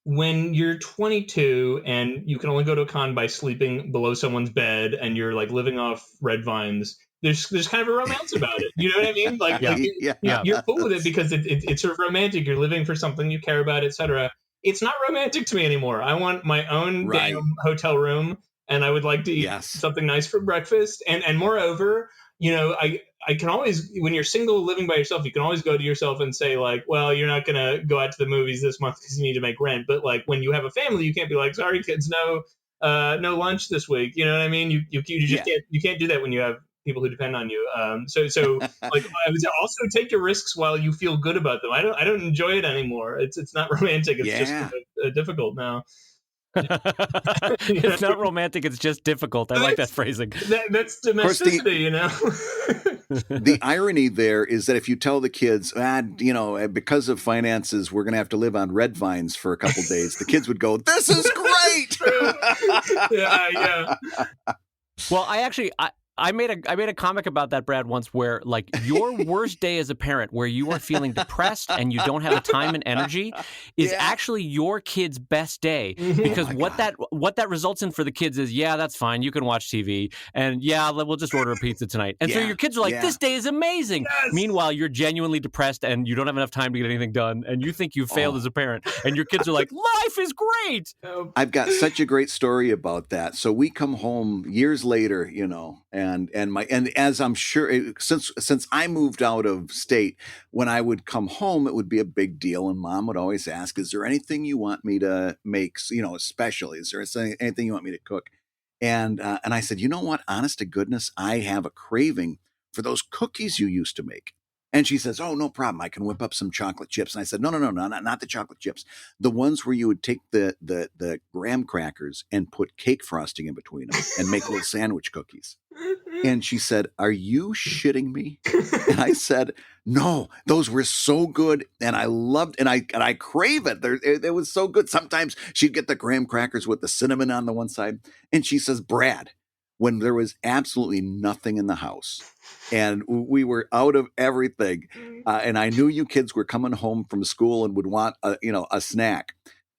Speaker 3: when you're 22 and you can only go to a con by sleeping below someone's bed and you're like living off red vines, there's kind of a romance about it. You know what I mean? Like,
Speaker 1: Yeah.
Speaker 3: you're cool with it because it's sort of romantic. You're living for something you care about, etc. It's not romantic to me anymore. I want my own
Speaker 2: Right.
Speaker 3: damn hotel room, and I would like to eat
Speaker 2: Yes.
Speaker 3: something nice for breakfast. And moreover, I can always, when you're single living by yourself, you can always go to yourself and say like, well, you're not going to go out to the movies this month because you need to make rent. But like when you have a family, you can't be like, sorry kids, no lunch this week. You know what I mean? You just can't do that when you have people who depend on you. So like I would also take your risks while you feel good about them. I don't enjoy it anymore. It's not romantic. It's just difficult now.
Speaker 1: It's not romantic. It's just difficult. I like that phrasing.
Speaker 3: That's domesticity,
Speaker 2: The irony there is that if you tell the kids, because of finances, we're going to have to live on red vines for a couple days, the kids would go, "This is great."
Speaker 3: Yeah.
Speaker 1: Well, I made a comic about that, Brad, once, where like your worst day as a parent, where you are feeling depressed and you don't have the time and energy, is actually your kid's best day, because what that results in for the kids is, that's fine, you can watch TV, and we'll just order a pizza tonight, and so your kids are like, this day is amazing. Yes. Meanwhile, you're genuinely depressed and you don't have enough time to get anything done, and you think you've failed as a parent, and your kids are like, life is great.
Speaker 2: I've got such a great story about that. So we come home years later, and as I'm sure, since I moved out of state, when I would come home, it would be a big deal, and Mom would always ask, "Is there anything you want me to make? Especially, is there anything you want me to cook?" And I said, "You know what? Honest to goodness, I have a craving for those cookies you used to make." And she says, "Oh, no problem. I can whip up some chocolate chips." And I said, "No, not the chocolate chips. The ones where you would take the graham crackers and put cake frosting in between them and make little sandwich cookies." And she said, "Are you shitting me?" And I said, "No, those were so good, and I loved, and I crave it. It was so good." Sometimes she'd get the graham crackers with the cinnamon on the one side, and she says, "Brad, when there was absolutely nothing in the house, and we were out of everything, and I knew you kids were coming home from school and would want a snack,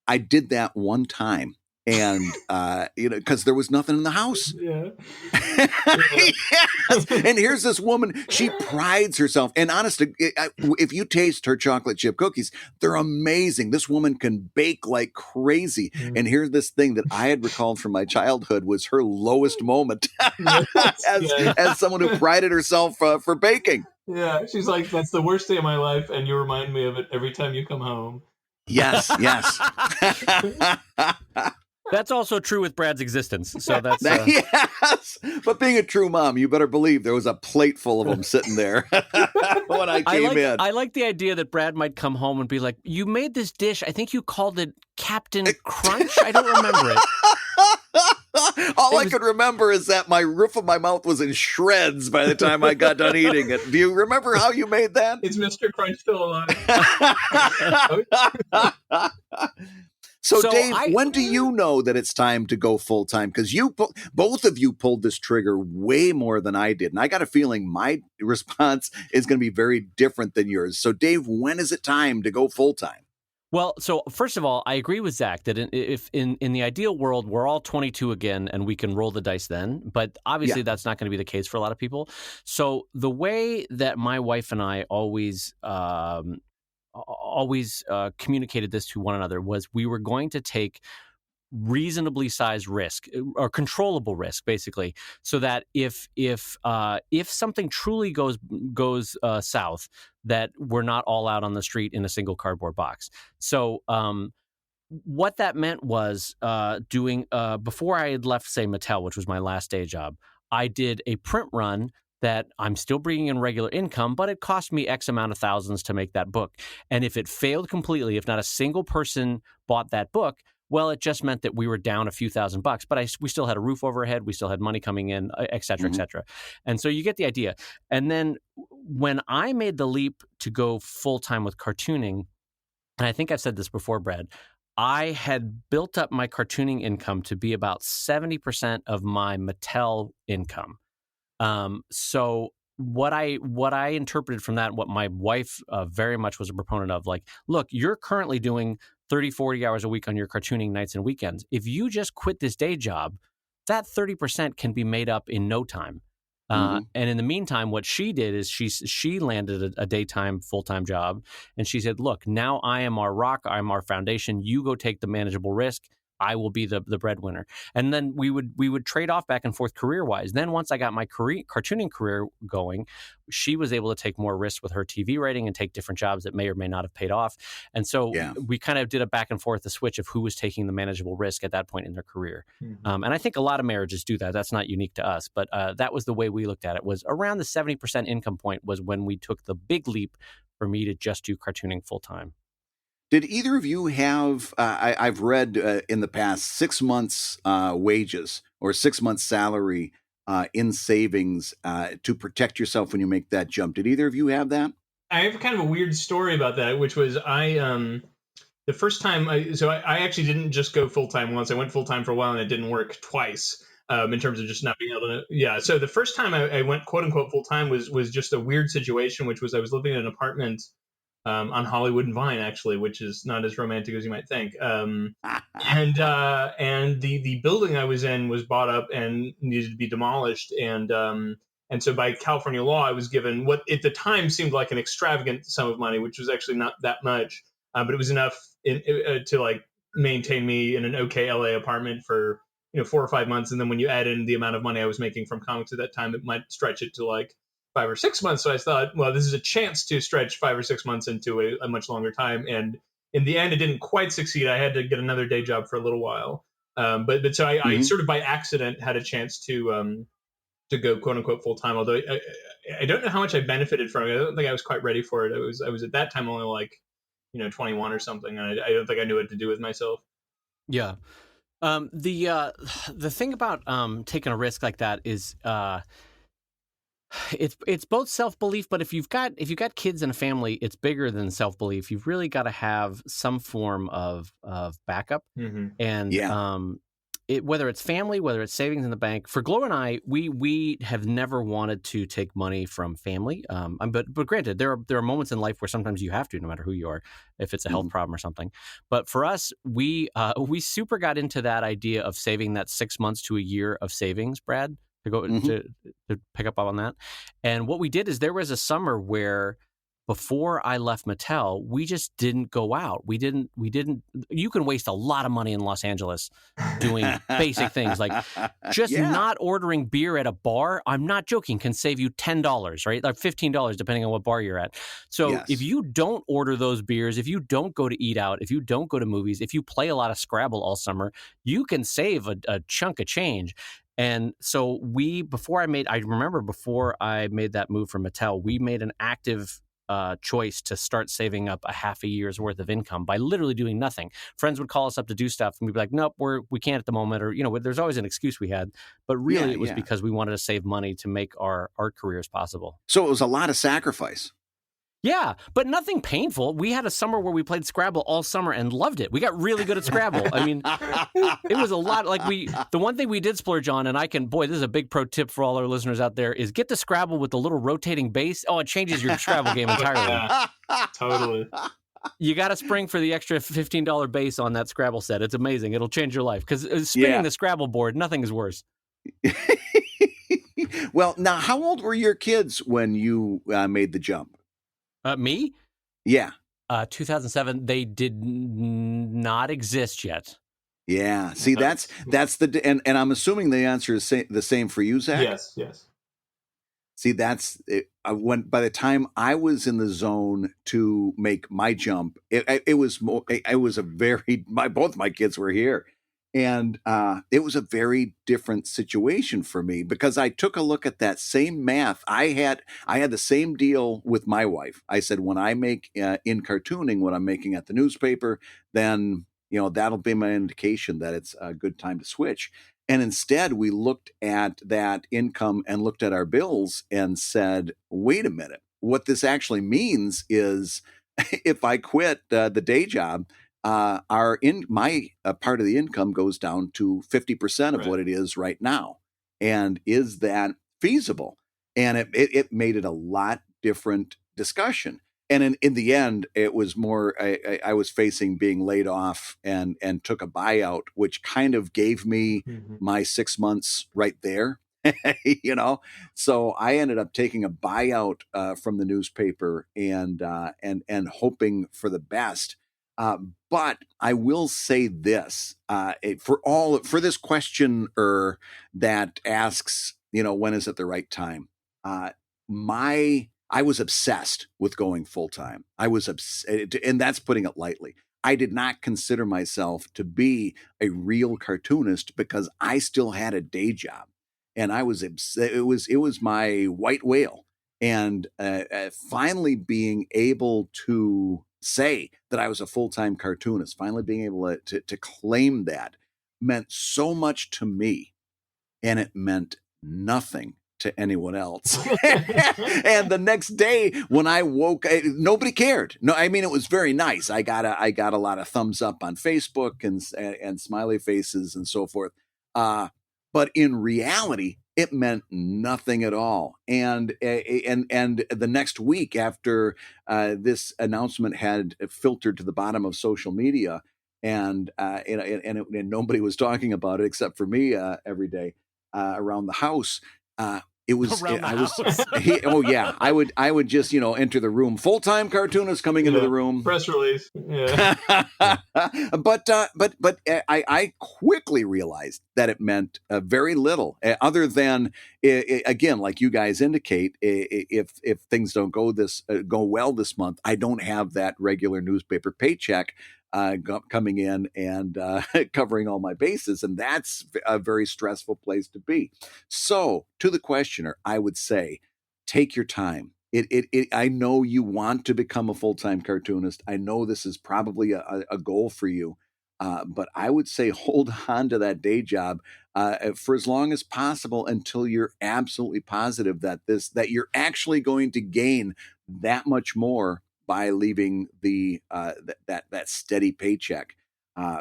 Speaker 2: I did that one time." And because there was nothing in the house. Yes. And here's this woman, she prides herself, and honestly, if you taste her chocolate chip cookies, they're amazing. This woman can bake like crazy. And here's this thing that I had recalled from my childhood was her lowest moment as someone who prided herself for baking.
Speaker 3: Yeah, she's like, "That's the worst day of my life, and you remind me of it every time you come home."
Speaker 2: Yes.
Speaker 1: That's also true with Brad's existence. So that's
Speaker 2: yes. But being a true mom, you better believe there was a plate full of them sitting there when I came in.
Speaker 1: I like the idea that Brad might come home and be like, "You made this dish. I think you called it Captain Crunch. I don't remember it."
Speaker 2: All I could remember is that my roof of my mouth was in shreds by the time I got done eating it. Do you remember how you made that?
Speaker 3: Is Mr. Crunch still alive?
Speaker 2: So Dave, when do you know that it's time to go full time? Because both of you pulled this trigger way more than I did. And I got a feeling my response is going to be very different than yours. So Dave, when is it time to go full time?
Speaker 1: Well, so first of all, I agree with Zach that if in the ideal world, we're all 22 again and we can roll the dice then. But obviously that's not going to be the case for a lot of people. So the way that my wife and I always communicated this to one another was we were going to take reasonably sized risk or controllable risk, basically, so that if something truly goes south, that we're not all out on the street in a single cardboard box. So what that meant was doing before I had left, say, Mattel, which was my last day job, I did a print run that I'm still bringing in regular income, but it cost me X amount of thousands to make that book. And if it failed completely, if not a single person bought that book, well, it just meant that we were down a few $1,000s, but we still had a roof overhead, we still had money coming in, et cetera, et cetera. And so you get the idea. And then when I made the leap to go full-time with cartooning, and I think I've said this before, Brad, I had built up my cartooning income to be about 70% of my Mattel income. So what I interpreted from that, what my wife very much was a proponent of, like, look, you're currently doing 30, 40 hours a week on your cartooning nights and weekends. If you just quit this day job, that 30% can be made up in no time. And in the meantime, what she did is she landed a daytime full-time job, and she said, look, now I am our rock, I'm our foundation. You go take the manageable risk. I will be the breadwinner. And then we would trade off back and forth career-wise. Then once I got my cartooning career going, she was able to take more risks with her TV writing and take different jobs that may or may not have paid off. And so we kind of did a back and forth, the switch of who was taking the manageable risk at that point in their career. And I think a lot of marriages do that. That's not unique to us. But that was the way we looked at it, was around the 70% income point was when we took the big leap for me to just do cartooning full-time.
Speaker 2: Did either of you have, I've read in the past, 6 months wages or 6 months salary in savings to protect yourself when you make that jump. Did either of you have that?
Speaker 3: I have kind of a weird story about that, which was the first time, I actually didn't just go full-time once. I went full-time for a while and it didn't work twice in terms of just not being able to. Yeah. So the first time I went quote unquote full-time was just a weird situation, which was I was living in an apartment on Hollywood and Vine, actually, which is not as romantic as you might think. And the building I was in was bought up and needed to be demolished. And so by California law, I was given what at the time seemed like an extravagant sum of money, which was actually not that much, but it was enough to like maintain me in an okay LA apartment for 4 or 5 months. And then when you add in the amount of money I was making from comics at that time, it might stretch it to like 5 or 6 months. So I thought, well, this is a chance to stretch 5 or 6 months into a much longer time. And in the end, it didn't quite succeed. I had to get another day job for a little while. But so I sort of by accident had a chance to go quote unquote full time. Although I don't know how much I benefited from it. I don't think I was quite ready for it. I was at that time only like 21 or something, and I don't think I knew what to do with myself.
Speaker 1: Yeah. The thing about taking a risk like that is it's both self-belief, but if you've got kids and a family, it's bigger than self-belief. You've really got to have some form of backup. And whether it's family, whether it's savings in the bank. For Glow and I, we have never wanted to take money from family. But granted, there are moments in life where sometimes you have to, no matter who you are, if it's a health problem or something. But for us, we super got into that idea of saving that 6 months to a year of savings, Brad, to go to pick up on that. And what we did is there was a summer where before I left Mattel, we just didn't go out. We didn't. You can waste a lot of money in Los Angeles doing basic things like just not ordering beer at a bar. I'm not joking. Can save you $10, right? Like $15, depending on what bar you're at. So if you don't order those beers, if you don't go to eat out, if you don't go to movies, if you play a lot of Scrabble all summer, you can save a chunk of change. And so before I made that move from Mattel, we made an active choice to start saving up a half a year's worth of income by literally doing nothing. Friends would call us up to do stuff and we'd be like, nope, we can't at the moment. Or, there's always an excuse we had, but really it was because we wanted to save money to make our art careers possible.
Speaker 2: So it was a lot of sacrifice.
Speaker 1: Yeah, but nothing painful. We had a summer where we played Scrabble all summer and loved it. We got really good at Scrabble. I mean, it was a lot. Like the one thing we did splurge on, and this is a big pro tip for all our listeners out there, is get the Scrabble with the little rotating base. Oh, it changes your Scrabble game entirely.
Speaker 3: Yeah, totally.
Speaker 1: You got to spring for the extra $15 base on that Scrabble set. It's amazing. It'll change your life because spinning the Scrabble board, nothing is worse.
Speaker 2: Well, now, how old were your kids when you made the jump?
Speaker 1: Me?
Speaker 2: Yeah.
Speaker 1: 2007. They did not exist yet.
Speaker 2: Yeah. See, that's and I'm assuming the answer is the same for you, Zach.
Speaker 3: Yes.
Speaker 2: See, that's by the time I was in the zone to make my jump, it was both my kids were here. And it was a very different situation for me because I took a look at that same math. I had the same deal with my wife. I said, when I make in cartooning what I'm making at the newspaper, then that'll be my indication that it's a good time to switch. And instead, we looked at that income and looked at our bills and said, wait a minute. What this actually means is if I quit the day job, my part of the income goes down to 50% of what it is right now. And is that feasible? and it made it a lot different discussion. And in the end, it was more I was facing being laid off and took a buyout, which kind of gave me my 6 months right there. You know, so I ended up taking a buyout from the newspaper and hoping for the best. But I will say this for this questioner that asks, you know, when is it the right time? Uh, I was obsessed with going full time. I was and that's putting it lightly. I did not consider myself to be a real cartoonist because I still had a day job, and I was it was my white whale. And finally being able to say that I was a full time cartoonist, finally being able to claim that meant so much to me, and it meant nothing to anyone else. And the next day when I woke, nobody cared. No, I mean, it was very nice. I got a lot of thumbs up on Facebook and smiley faces and so forth. But in reality, it meant nothing at all. And the next week after this announcement had filtered to the bottom of social media, and nobody was talking about it except for me every day around the house. It was
Speaker 1: Around the
Speaker 2: I was
Speaker 1: house.
Speaker 2: oh yeah, I would just, you know, enter the room, full-time cartoonist coming into the room.
Speaker 3: Press release. Yeah.
Speaker 2: But I quickly realized that it meant very little, other than again, like you guys indicate, if things don't go well this month, I don't have that regular newspaper paycheck coming in and covering all my bases, and that's a very stressful place to be. So, to the questioner, I would say, take your time. I know you want to become a full-time cartoonist. I know this is probably a goal for you, but I would say hold on to that day job for as long as possible until you're absolutely positive that you're actually going to gain that much more by leaving that steady paycheck.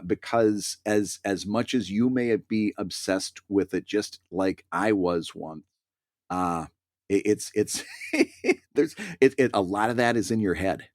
Speaker 2: Because as much as you may be obsessed with it, just like I was once, uh, it's there's a lot of that is in your head.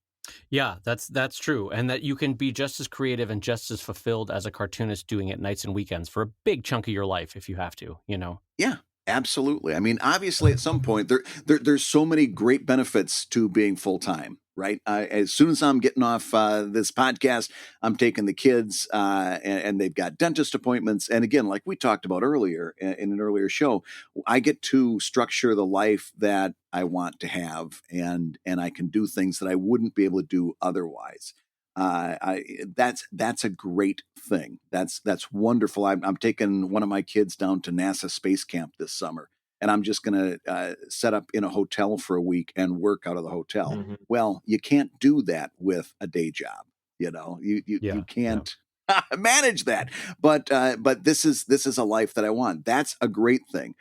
Speaker 1: Yeah, that's true. And that you can be just as creative and just as fulfilled as a cartoonist doing it nights and weekends for a big chunk of your life if you have to, you know.
Speaker 2: Yeah, absolutely. I mean, obviously, at some point, there's so many great benefits to being full time, right? As soon as I'm getting off this podcast, I'm taking the kids, and they've got dentist appointments. And again, like we talked about earlier in an earlier show, I get to structure the life that I want to have, and I can do things that I wouldn't be able to do otherwise. That's a great thing. That's wonderful. I'm taking one of my kids down to NASA Space Camp this summer, and I'm just going to set up in a hotel for a week and work out of the hotel.
Speaker 3: Mhm.
Speaker 2: Well, you can't do that with a day job. You know, you can't manage that. But this is a life that I want. That's a great thing.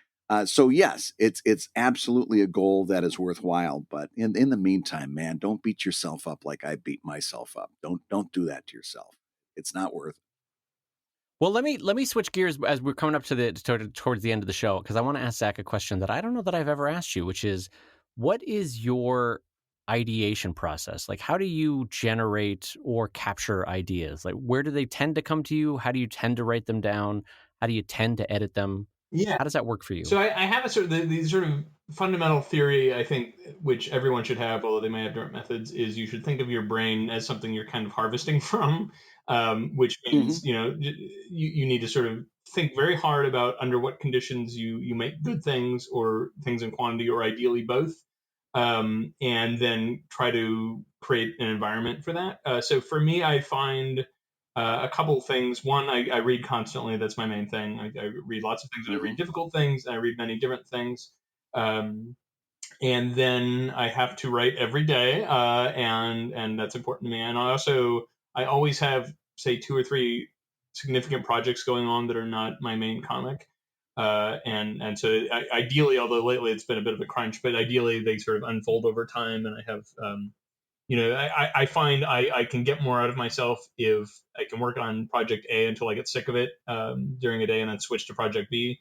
Speaker 2: So yes, it's absolutely a goal that is worthwhile. But in the meantime, man, don't beat yourself up like I beat myself up. Don't do that to yourself. It's not worth it.
Speaker 1: Well, let me switch gears as we're coming up towards the end of the show, because I want to ask Zach a question that I don't know that I've ever asked you, which is, what is your ideation process? Like, how do you generate or capture ideas? Like, where do they tend to come to you? How do you tend to write them down? How do you tend to edit them?
Speaker 3: Yeah.
Speaker 1: How does that work for you?
Speaker 3: So I have a sort of the sort of fundamental theory, I think, which everyone should have, although they may have different methods, is you should think of your brain as something you're kind of harvesting from, which means, you know, you need to sort of think very hard about under what conditions you make good things or things in quantity, or ideally both, and then try to create an environment for that. So for me, I find a couple things. One, I read constantly. That's my main thing. I read lots of things, and I read difficult things, and I read many different things. And then I have to write every day, and that's important to me. And I always have, say, 2 or 3 significant projects going on that are not my main comic. And so ideally, although lately it's been a bit of a crunch, but ideally they sort of unfold over time, and I have you know, I find I can get more out of myself if I can work on project A until I get sick of it during a day, and then switch to project B.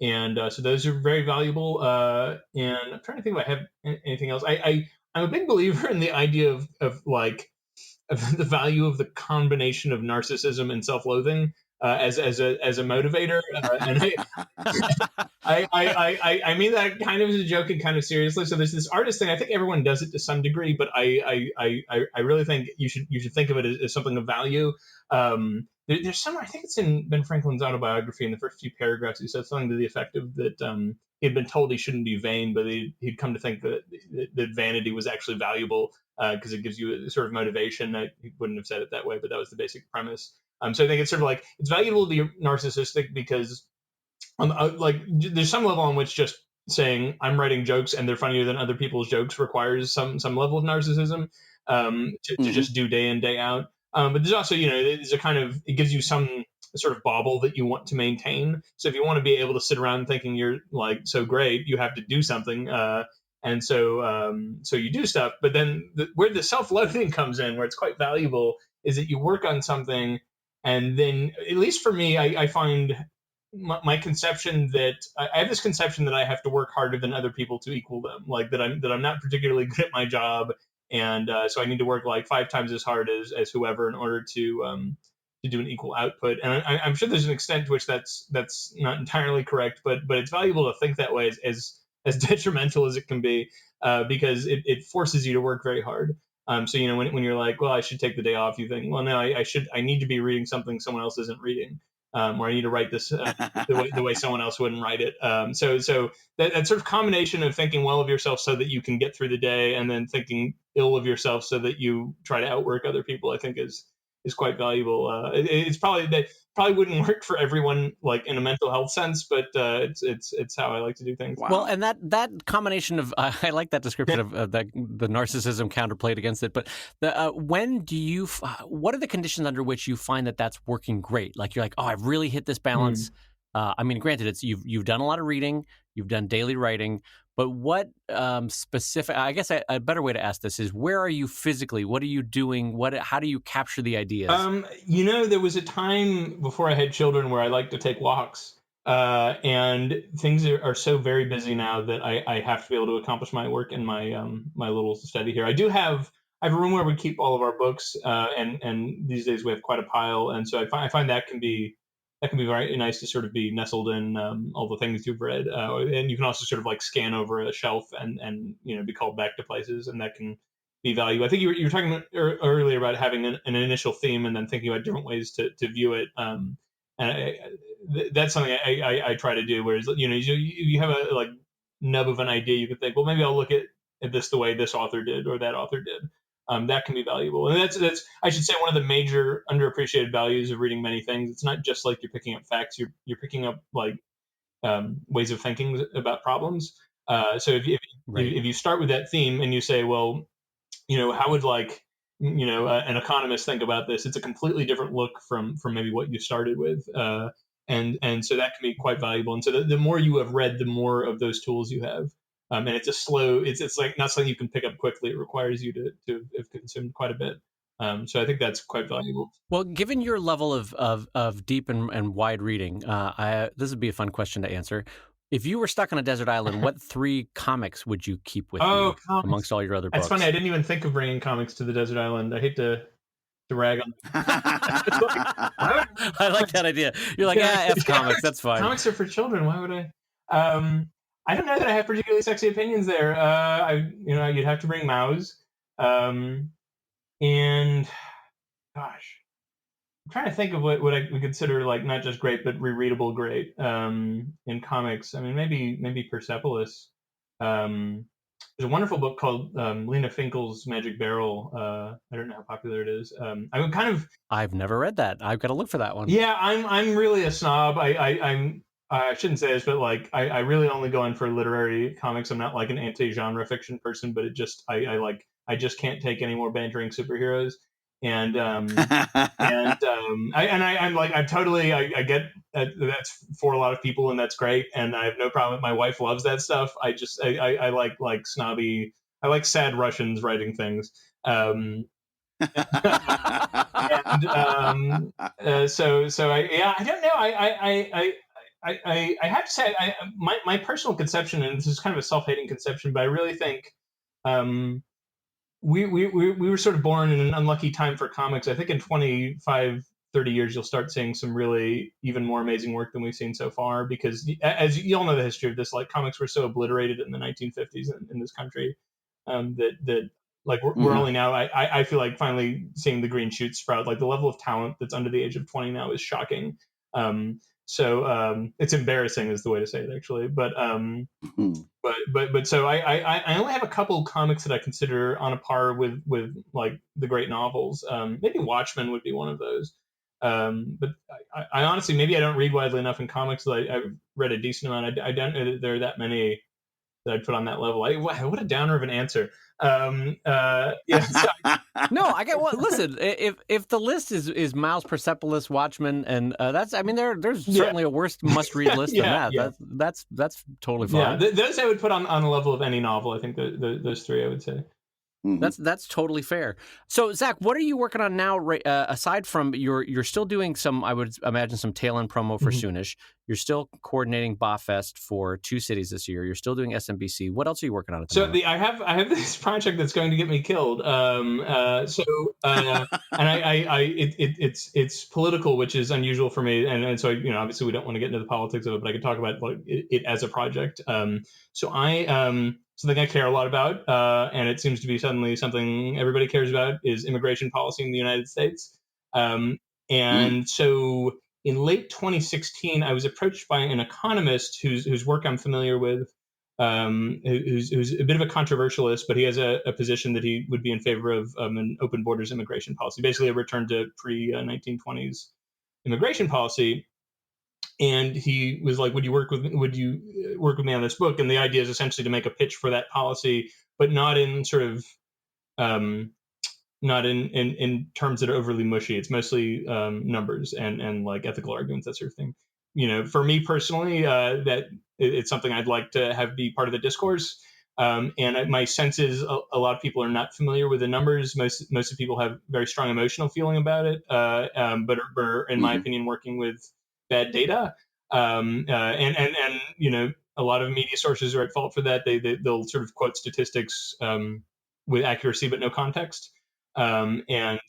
Speaker 3: And so those are very valuable. And I'm trying to think if I have anything else. I'm a big believer in the idea of like of the value of the combination of narcissism and self-loathing as a motivator. And I mean that kind of as a joke and kind of seriously. So there's this artist thing. I think everyone does it to some degree, but I really think you should think of it as something of value. There's some, I think it's in Ben Franklin's autobiography in the first few paragraphs. He said something to the effect of that he had been told he shouldn't be vain, but he'd come to think that vanity was actually valuable because it gives you a sort of motivation. He wouldn't have said it that way, but that was the basic premise. So I think it's sort of like it's valuable to be narcissistic because like there's some level on which just saying I'm writing jokes and they're funnier than other people's jokes requires some level of narcissism to just do day in day out. But there's also there's a kind of it gives you some sort of bauble that you want to maintain. So if you want to be able to sit around thinking you're like so great, you have to do something. And so you do stuff. But then where the self-loathing comes in, where it's quite valuable, is that you work on something, and then at least for me, I find my conception that I have this conception that I have to work harder than other people to equal them, like that I'm not particularly good at my job, and so I need to work like 5 times as hard as whoever in order to do an equal output. And I'm sure there's an extent to which that's not entirely correct, but it's valuable to think that way as detrimental as it can be, because it forces you to work very hard. So when you're like, well, I should take the day off, you think, well, no, I need to be reading something someone else isn't reading. Or I need to write this the way someone else wouldn't write it. So that sort of combination of thinking well of yourself so that you can get through the day, and then thinking ill of yourself so that you try to outwork other people, I think is quite valuable. It's probably wouldn't work for everyone, like in a mental health sense, but it's how I like to do things.
Speaker 2: Wow.
Speaker 1: Well, and that combination of I like that description of the narcissism counterplayed against it. But when do you? What are the conditions under which you find that that's working great? Like you're like, oh, I've really hit this balance. I mean, granted, it's you've done a lot of reading, you've done daily writing, but what specific? I guess a better way to ask this is, where are you physically? What are you doing? How do you capture the ideas?
Speaker 3: There was a time before I had children where I liked to take walks. And things are so very busy now that I have to be able to accomplish my work in my my little study here. I have a room where we keep all of our books, and these days we have quite a pile, and so I find that can be very nice to sort of be nestled in all the things you've read, and you can also sort of like scan over a shelf and be called back to places, and that can be valuable. I think you were talking earlier about having an initial theme and then thinking about different ways to view it. And that's something I try to do. Whereas you have a like nub of an idea, you could think, well, maybe I'll look at this the way this author did or that author did. That can be valuable, and that's I should say one of the major underappreciated values of reading many things. It's not just like you're picking up facts; you're picking up like ways of thinking about problems. So if you start with that theme and you say, well, how would like an economist think about this? It's a completely different look from maybe what you started with, and so that can be quite valuable. And so the more you have read, the more of those tools you have. And it's a slow. It's like not something you can pick up quickly. It requires you to have consumed quite a bit. So I think that's quite valuable.
Speaker 1: Well, given your level of deep and wide reading, this would be a fun question to answer. If you were stuck on a desert island, what 3 comics would you keep with you amongst all your other books?
Speaker 3: That's funny. I didn't even think of bringing comics to the desert island. I hate to rag on.
Speaker 1: I like that idea. You're like, F comics. That's fine.
Speaker 3: Comics are for children. Why would I? I don't know that I have particularly sexy opinions there. You'd have to bring Mouse, and gosh, I'm trying to think of what I would consider like not just great but rereadable great in comics. I mean, maybe Persepolis. There's a wonderful book called Lena Finkel's Magic Barrel. I don't know how popular it is.
Speaker 1: I've never read that. I've got to look for that one.
Speaker 3: Yeah, I'm really a snob. I shouldn't say this, but like I really only go in for literary comics. I'm not like an anti-genre fiction person, but it just I just can't take any more bantering superheroes. And I'm totally I get that's for a lot of people, and that's great, and I have no problem. My wife loves that stuff. I like snobby. I like sad Russians writing things. So I don't know. I have to say, my personal conception, and this is kind of a self-hating conception, but I really think we were sort of born in an unlucky time for comics. I think in 25, 30 years, you'll start seeing some really even more amazing work than we've seen so far, because as you all know the history of this, like comics were so obliterated in the 1950s in this country, that like we're only now, I feel like finally seeing the green shoots sprout. Like the level of talent that's under the age of 20 now is shocking. So it's embarrassing is the way to say it, actually. But so I only have a couple comics that I consider on a par with like the great novels. Maybe Watchmen would be one of those. But I honestly, maybe I don't read widely enough in comics. I've read a decent amount. I don't know that there are that many that I'd put on that level. What a downer of an answer. Yeah. So
Speaker 1: No, I get what. Listen, if the list is Miles Persepolis, Watchmen, and there's certainly a worse must read list than that.
Speaker 3: Yeah.
Speaker 1: That's totally fine.
Speaker 3: Yeah, those I would put on the level of any novel. I think those three I would say.
Speaker 1: That's totally fair. So, Zach, what are you working on now? Aside from you're still doing some, I would imagine, some tail end promo for Soonish. You're still coordinating BAFest for 2 cities this year. You're still doing SMBC. What else are you working on at the moment?
Speaker 3: I have this project that's going to get me killed. And it's political, which is unusual for me. And so obviously we don't want to get into the politics of it, but I could talk about it as a project. Something I care a lot about, and it seems to be suddenly something everybody cares about, is immigration policy in the United States. So in late 2016, I was approached by an economist whose work I'm familiar with, who's a bit of a controversialist, but he has a position that he would be in favor of an open borders immigration policy, basically a return to pre-1920s immigration policy. And he was like, would you work with me on this book? And the idea is essentially to make a pitch for that policy, but not in sort of not in terms that are overly mushy. It's mostly numbers and like ethical arguments, that sort of thing. For me personally, that it's something I'd like to have be part of the discourse. And my sense is a lot of people are not familiar with the numbers. Most of the people have very strong emotional feeling about it, but are, in my opinion, working with bad data. And a lot of media sources are at fault for that. They'll sort of quote statistics with accuracy but no context. But anyway,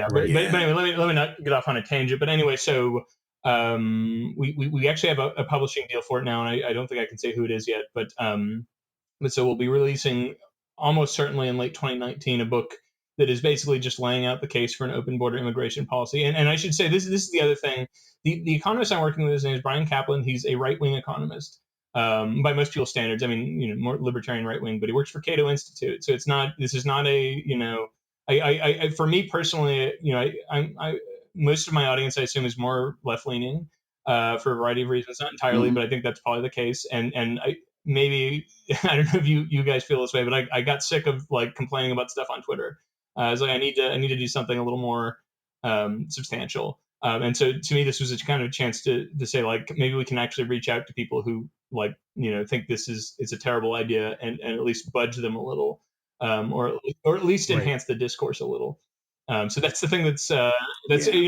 Speaker 3: let me not get off on a tangent. But anyway, so we actually have a publishing deal for it now, and I don't think I can say who it is yet, but so we'll be releasing almost certainly in late 2019 a book that is basically just laying out the case for an open border immigration policy. And I should say this is the other thing. The economist I'm working with, his name is Brian Kaplan. He's a right-wing economist by most people's standards. I mean, more libertarian right-wing, but he works for Cato Institute. So this is not a, I for me personally, I most of my audience I assume is more left-leaning for a variety of reasons, not entirely, but I think that's probably the case. And maybe I don't know if you guys feel this way, but I got sick of like complaining about stuff on Twitter. I was like, I need to do something a little more substantial. And so to me, this was a kind of chance to say, like, maybe we can actually reach out to people who think it's a terrible idea and at least budge them a little, or at least enhance the discourse a little. So that's the thing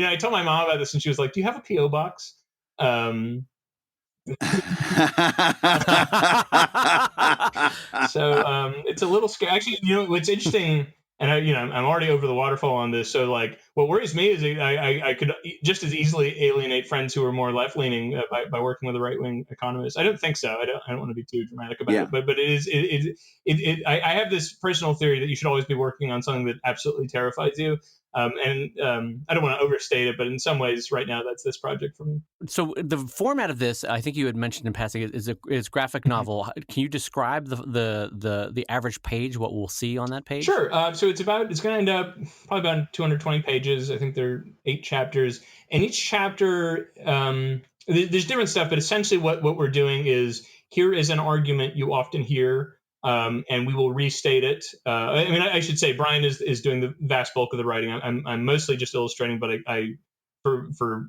Speaker 3: I told my mom about this, and she was like, "Do you have a PO box?" So it's a little scary. Actually, what's interesting, and I'm already over the waterfall on this. So like, what worries me is I could just as easily alienate friends who are more left leaning by working with a right wing economist. I don't think so. I don't want to be too dramatic about it, but it is. I have this personal theory that you should always be working on something that absolutely terrifies you. I don't want to overstate it, but in some ways, right now, that's this project for me.
Speaker 1: So the format of this, I think you had mentioned in passing, is graphic novel. Can you describe the average page? What we'll see on that page?
Speaker 3: Sure. So it's going to end up probably about 220 pages. I think there are 8 chapters, and each chapter there's different stuff, but essentially what we're doing is, here is an argument you often hear. And we will restate it. I should say Brian is doing the vast bulk of the writing. I'm mostly just illustrating, but for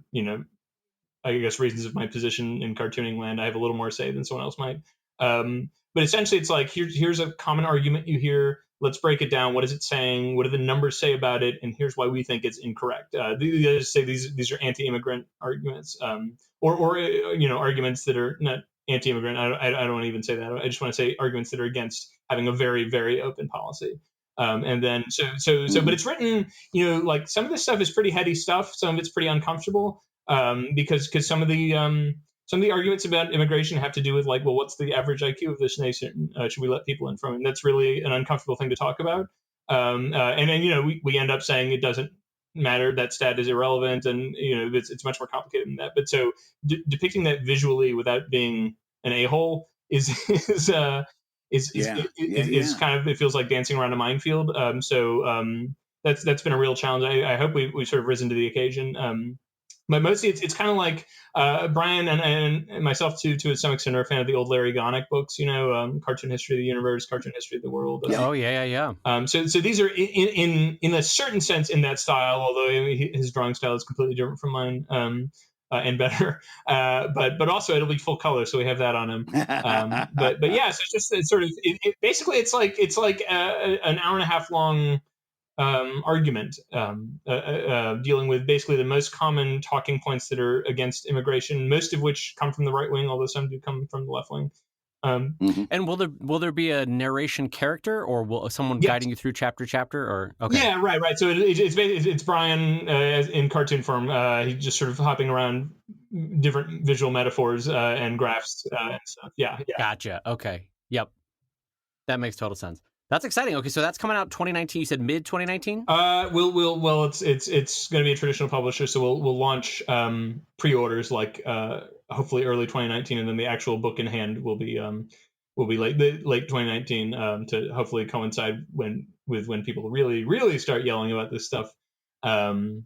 Speaker 3: I guess reasons of my position in cartooning land, I have a little more say than someone else might. But essentially, it's like here's a common argument you hear. let's break it down. What is it saying? What do the numbers say about it? And here's why we think it's incorrect. The others say these are anti-immigrant arguments, or arguments that are not anti-immigrant. I don't want to even say that. I just want to say arguments that are against having a very, very open policy. And then but it's written, like some of this stuff is pretty heady stuff. Some of it's pretty uncomfortable, because some of the arguments about immigration have to do with like, well, what's the average IQ of this nation? Should we let people in from? And that's really an uncomfortable thing to talk about. And then we end up saying it doesn't matter, that stat is irrelevant, and it's much more complicated than that. But so depicting that visually without being an a-hole is kind of, it feels like dancing around a minefield. That's been a real challenge. I hope we've sort of risen to the occasion. But mostly it's kind of like Brian and myself to some extent are a fan of the old Larry Gonick books, Cartoon History of the Universe, Cartoon History of the World.
Speaker 1: Oh yeah.
Speaker 3: So these are in a certain sense in that style, although his drawing style is completely different from mine. And better, but also it'll be full color, so we have that on him. But yeah, so it's sort of basically it's like an hour and a half long argument dealing with basically the most common talking points that are against immigration, most of which come from the right wing, although some do come from the left wing.
Speaker 1: And will there be a narration character, or will someone guiding you through chapter? Or okay? Yeah,
Speaker 3: right. So it's Brian in cartoon form. He's just sort of hopping around different visual metaphors and graphs and stuff. Yeah.
Speaker 1: Gotcha. Okay. Yep. That makes total sense. That's exciting. Okay, so that's coming out 2019. You said mid 2019.
Speaker 3: It's going to be a traditional publisher, so we'll launch pre-orders like hopefully early 2019, and then the actual book in hand will be late 2019 to hopefully coincide with when people really start yelling about this stuff. So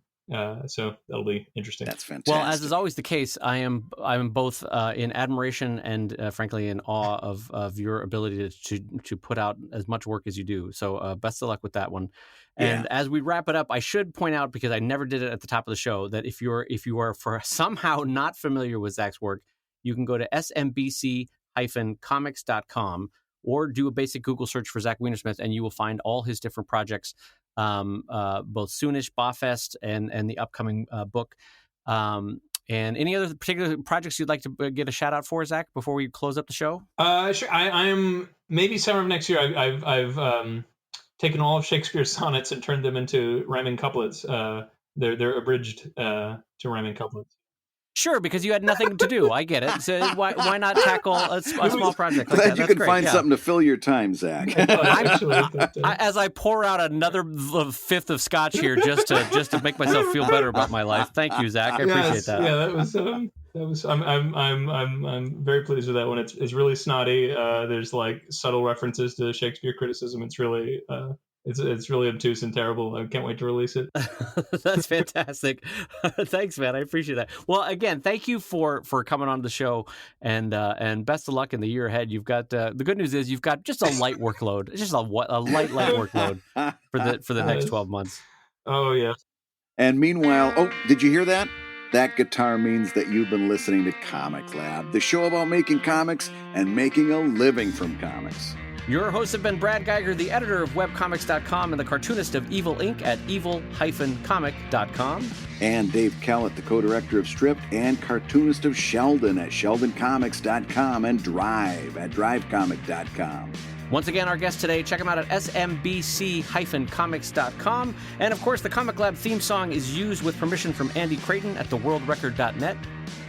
Speaker 3: that'll be interesting.
Speaker 2: That's fantastic.
Speaker 1: Well, as is always the case, I'm both in admiration and frankly in awe of your ability to put out as much work as you do. So best of luck with that one. And as we wrap it up, I should point out, because I never did it at the top of the show, that if you are for somehow not familiar with Zach's work, you can go to smbc-comics.com or do a basic Google search for Zach Weinersmith, and you will find all his different projects, both Soonish, Bafest, and the upcoming book. And any other particular projects you'd like to get a shout out for, Zach, before we close up the show?
Speaker 3: Sure. I am maybe summer of next year. I've taken all of Shakespeare's sonnets and turned them into rhyming couplets. They're abridged to rhyming couplets.
Speaker 1: Sure, because you had nothing to do. I get it. So why not tackle a small project like
Speaker 2: Glad
Speaker 1: that?
Speaker 2: you could find something to fill your time, Zach.
Speaker 1: As I pour out another fifth of scotch here, just to make myself feel better about my life. Thank you, Zach. I appreciate that.
Speaker 3: Yeah, that was. I'm very pleased with that one. It's really snotty. There's like subtle references to Shakespeare criticism. It's really. It's really obtuse and terrible. I can't wait to release it.
Speaker 1: That's fantastic. Thanks, man. I appreciate that. Well, again, thank you for coming on the show, and best of luck in the year ahead. You've got the good news is you've got just a light workload, just a light workload for the next 12 months.
Speaker 3: Oh yeah.
Speaker 2: And meanwhile, did you hear that? That guitar means that you've been listening to Comic Lab, the show about making comics and making a living from comics.
Speaker 1: Your hosts have been Brad Geiger, the editor of webcomics.com and the cartoonist of Evil Inc. at evil-comic.com.
Speaker 2: And Dave Kellett, the co-director of Stripped and cartoonist of Sheldon at sheldoncomics.com and Drive at drivecomic.com.
Speaker 1: Once again, our guest today, check them out at smbc-comics.com. And of course, the Comic Lab theme song is used with permission from Andy Creighton at theworldrecord.net.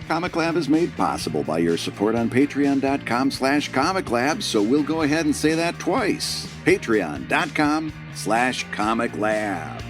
Speaker 2: Comic Lab is made possible by your support on patreon.com/Comic Lab, so we'll go ahead and say that twice. Patreon.com/Comic Lab.